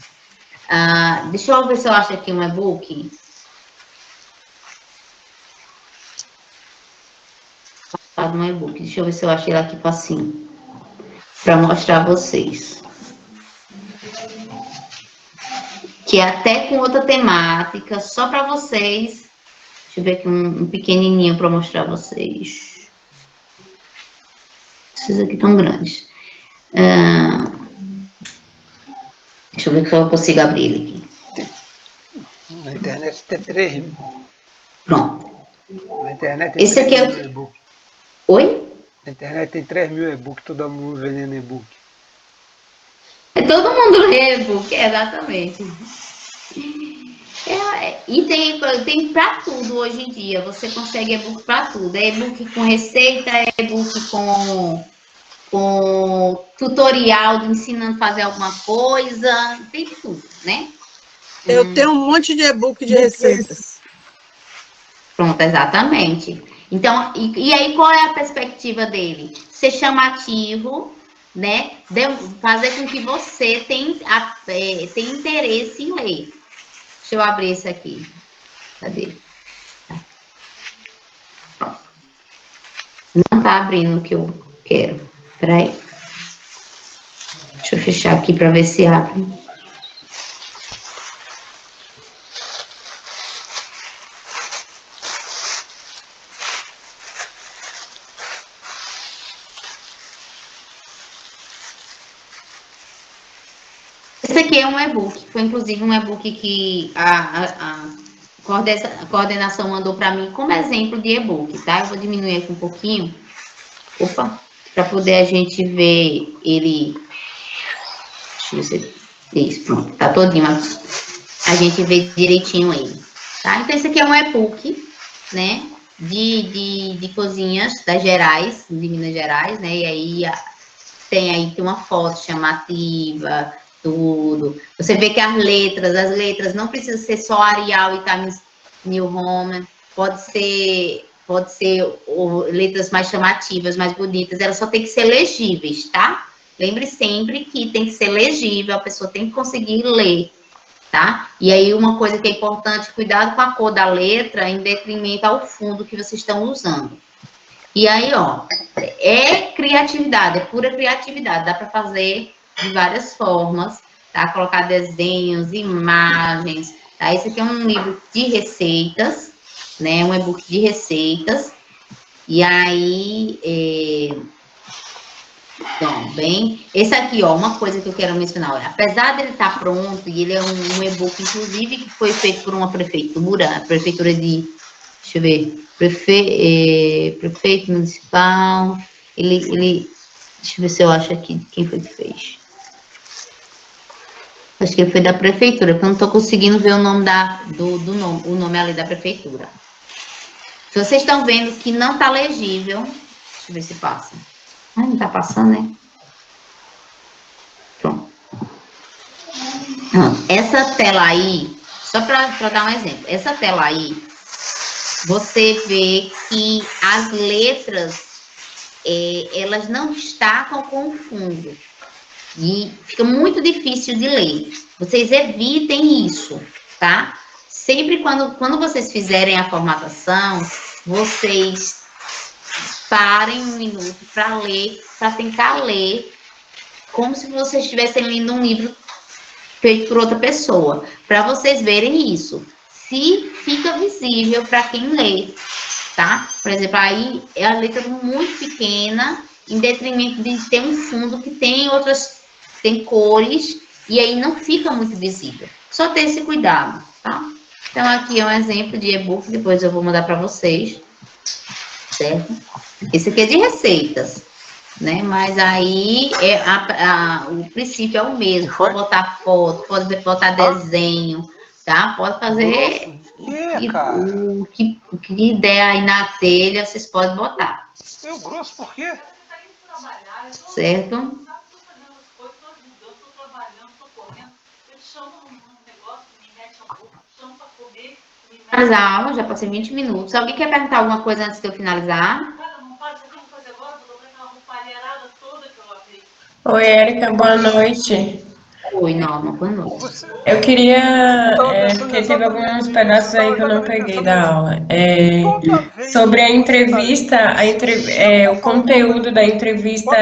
Deixa eu ver se eu acho aqui um e-book. No e-book. Deixa eu ver se eu achei ele aqui facinho. Para mostrar a vocês. Que é até com outra temática, só para vocês. Deixa eu ver aqui um pequenininho para mostrar a vocês. Esses aqui tão grandes. Deixa eu ver se eu consigo abrir ele aqui. Na internet tem 3 mil. Pronto. Na internet tem Esse aqui é... e-book. Oi? Na internet tem 3 mil e-book, todo mundo vendendo e-book. Todo mundo lê e-book, exatamente. E tem para tudo hoje em dia. Você consegue e-book para tudo. É e-book com receita, é e-book com tutorial de ensinando a fazer alguma coisa. Tem tudo, né? Eu tenho um monte de e-book de receitas. Pronto, exatamente. Então, e aí qual é a perspectiva dele? Ser chamativo, né? Fazer com que você tenha interesse em ler. Deixa eu abrir esse aqui. Cadê? Não tá abrindo o que eu quero. Peraí. Deixa eu fechar aqui para ver se abre. Esse aqui é um e-book, foi inclusive um e-book que a coordenação mandou para mim como exemplo de e-book, tá? Eu vou diminuir aqui um pouquinho, para poder a gente ver ele. Deixa eu ver se isso, pronto, tá todinho aqui. A gente vê direitinho ele, tá? Então, esse aqui é um e-book, né? De cozinhas das Gerais, de Minas Gerais, né? E aí tem uma foto chamativa, tudo. Você vê que as letras não precisam ser só Arial e Times New Roman, pode ser letras mais chamativas, mais bonitas, elas só tem que ser legíveis, tá? Lembre sempre que tem que ser legível, a pessoa tem que conseguir ler, tá? E aí uma coisa que é importante, cuidado com a cor da letra em detrimento ao fundo que vocês estão usando. E aí, ó, é criatividade, é pura criatividade, dá para fazer de várias formas, tá? Colocar desenhos, imagens, tá? Esse aqui é um livro de receitas, né? Um e-book de receitas. E aí, Então, bem, esse aqui, ó, uma coisa que eu quero mencionar, apesar dele estar pronto, e ele é um e-book, inclusive, que foi feito por uma prefeitura, a prefeitura de, deixa eu ver, prefeito municipal, ele, deixa eu ver se eu acho aqui, quem foi que fez. Acho que ele foi da prefeitura, porque eu não estou conseguindo ver o nome o nome ali da prefeitura. Se vocês estão vendo que não está legível, deixa eu ver se passa. Ah, não está passando, né? Pronto. Essa tela aí, só para dar um exemplo, essa tela aí, você vê que as letras, elas não destacam com o fundo. E fica muito difícil de ler. Vocês evitem isso, tá? Sempre quando vocês fizerem a formatação, vocês parem um minuto para ler, para tentar ler como se vocês estivessem lendo um livro feito por outra pessoa, para vocês verem isso. Se fica visível para quem lê, tá? Por exemplo, aí é a letra muito pequena, em detrimento de ter um fundo que tem cores, e aí não fica muito visível. Só ter esse cuidado, tá? Então, aqui é um exemplo de e-book, depois eu vou mandar para vocês, certo? Esse aqui é de receitas, né? Mas aí o princípio é o mesmo. Pode botar foto, pode botar desenho, tá? Pode fazer o que der aí na telha, vocês podem botar. Eu grosso por quê? Certo? As aulas, já passei 20 minutos. Alguém quer perguntar alguma coisa antes de eu finalizar? Oi, Érica, boa noite. Oi, não, boa noite. Eu queria, porque teve alguns pedaços aí que eu não peguei da aula. Sobre a entrevista, o conteúdo da entrevista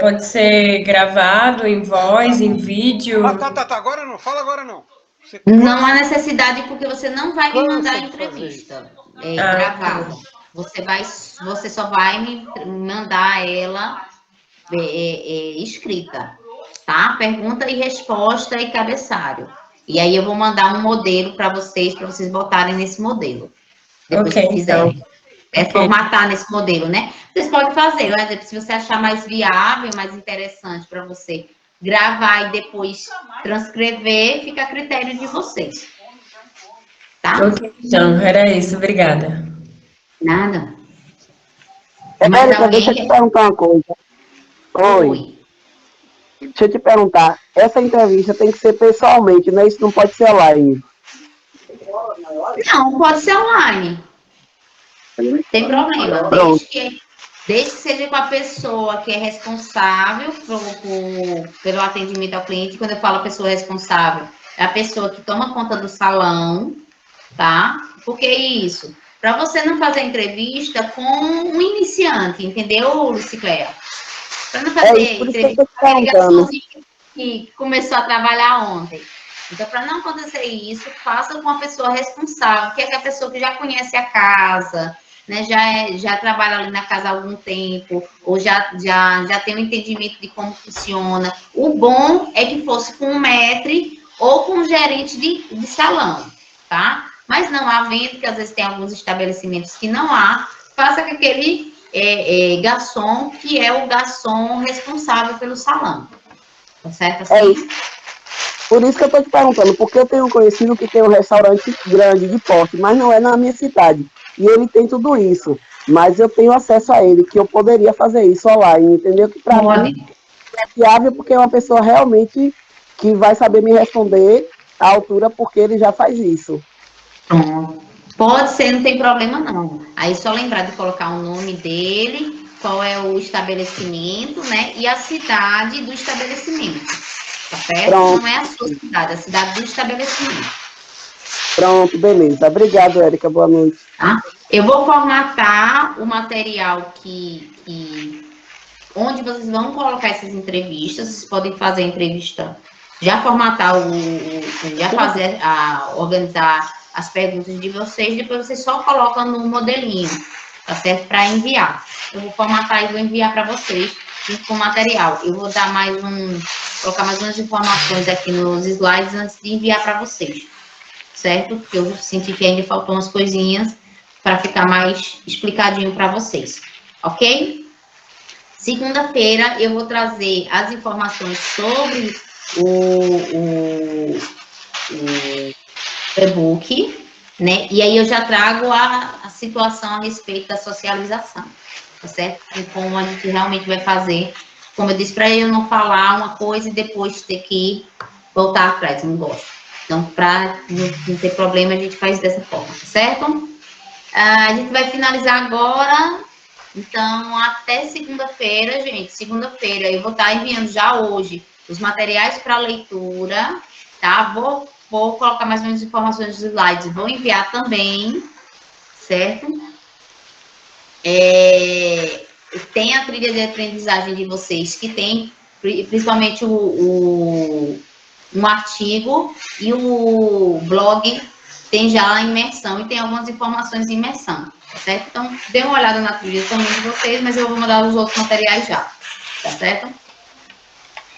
pode ser gravado em voz, em vídeo? Tá, agora não, fala agora não. Não há necessidade, porque você não vai me mandar a entrevista gravada. Você só vai me mandar ela escrita, tá? Pergunta e resposta e cabeçário. E aí eu vou mandar um modelo para vocês botarem nesse modelo. Depois que quiserem. Formatar nesse modelo, né? Vocês podem fazer, por exemplo, se você achar mais viável, mais interessante para você gravar e depois transcrever, fica a critério de vocês. Tá? Ok, então, era isso, obrigada. Nada. Érica, deixa eu te perguntar uma coisa. Oi. Deixa eu te perguntar, essa entrevista tem que ser pessoalmente, né? Isso não pode ser online. Não, pode ser online. Não tem problema. Desde que seja com a pessoa que é responsável pelo atendimento ao cliente. Quando eu falo pessoa responsável, é a pessoa que toma conta do salão, tá? Por que isso? Para você não fazer entrevista com um iniciante, entendeu, Lucicléia? Para não fazer entrevista com a ligaçãozinha que começou a trabalhar ontem. Então, para não acontecer isso, faça com uma pessoa responsável, que é a pessoa que já conhece a casa, né, já trabalha ali na casa há algum tempo, ou já tem um entendimento de como funciona. O bom é que fosse com um maître ou com um gerente de salão, tá? Mas não havendo, que às vezes tem alguns estabelecimentos que não há, faça com aquele garçom, que é o garçom responsável pelo salão. Tá certo assim? É isso. Por isso que eu estou te perguntando, porque eu tenho conhecido que tem um restaurante grande de porte, mas não é na minha cidade. E ele tem tudo isso. Mas eu tenho acesso a ele, que eu poderia fazer isso online, entendeu? Que para mim é viável, porque é uma pessoa realmente que vai saber me responder à altura, porque ele já faz isso. Pode ser, não tem problema não. Aí só lembrar de colocar o nome dele, qual é o estabelecimento, né? E a cidade do estabelecimento. Tá certo? Pronto. Não é a sua cidade, é a cidade do estabelecimento. Pronto, beleza. Obrigado, Érica. Boa noite. Tá? Eu vou formatar o material onde vocês vão colocar essas entrevistas. Vocês podem fazer a entrevista, já formatar organizar as perguntas de vocês, depois vocês só colocam no modelinho, tá certo? Para enviar. Eu vou formatar e vou enviar para vocês junto com o material. Eu vou dar colocar mais umas informações aqui nos slides antes de enviar para vocês, certo? Porque eu senti que ainda faltam umas coisinhas para ficar mais explicadinho para vocês, ok? Segunda-feira eu vou trazer as informações sobre o e-book, né? E aí eu já trago a situação a respeito da socialização, tá certo? E como a gente realmente vai fazer. Como eu disse, para eu não falar uma coisa e depois ter que voltar atrás, não gosto. Então, para não ter problema, a gente faz dessa forma, tá certo? A gente vai finalizar agora, então, até segunda-feira, gente. Segunda-feira eu vou estar enviando já hoje os materiais para leitura, tá? Vou colocar mais ou menos informações dos slides, vou enviar também, certo? Tem a trilha de aprendizagem de vocês, que tem principalmente um artigo, e o blog tem já a imersão, e tem algumas informações de imersão, certo? Então, dê uma olhada na trilha também de vocês, mas eu vou mandar os outros materiais já, tá certo?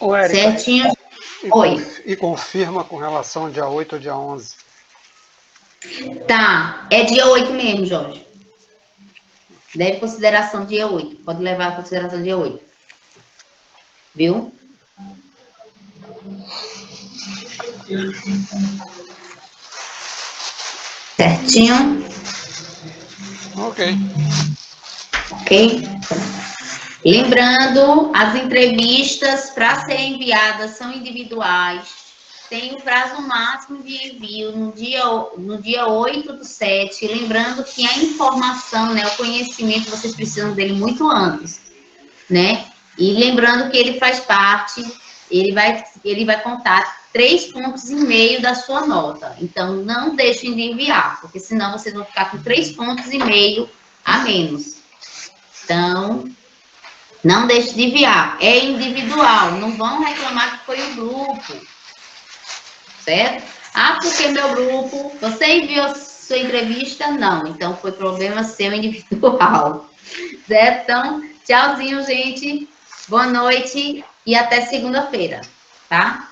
Ô, Érica, certinho? Oi. E confirma com relação ao dia 8 ou dia 11. Tá, é dia 8 mesmo, Jorge. Leve em consideração dia 8. Pode levar em consideração dia 8. Viu? Certinho? Ok. Ok? Lembrando, as entrevistas para serem enviadas são individuais. Tem o prazo máximo de envio no dia 8/7. Lembrando que a informação, né, o conhecimento, vocês precisam dele muito antes, né? E lembrando que ele faz parte, ele vai contar 3,5 pontos da sua nota. Então, não deixem de enviar, porque senão vocês vão ficar com 3,5 pontos a menos. Então, não deixe de enviar. É individual, não vão reclamar que foi o grupo. Certo? Ah, porque meu grupo, você enviou sua entrevista? Não, então foi problema seu individual. Certo? Então, tchauzinho, gente. Boa noite e até segunda-feira, tá?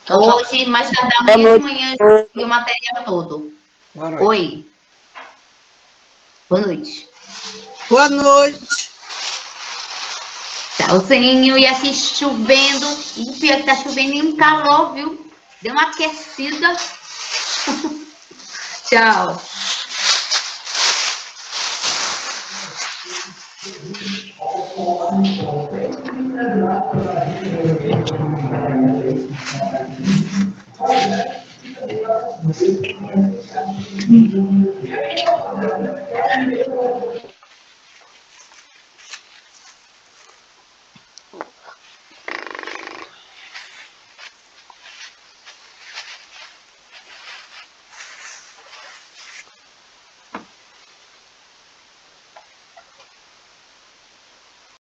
Tchau, hoje, mais tarde amanhã de manhã, e o material todo. Boa noite. Oi. Boa noite. Boa noite. Tchauzinho. E aqui chovendo. E o pior que tá chovendo e um calor, viu? Deu uma aquecida. Tchau.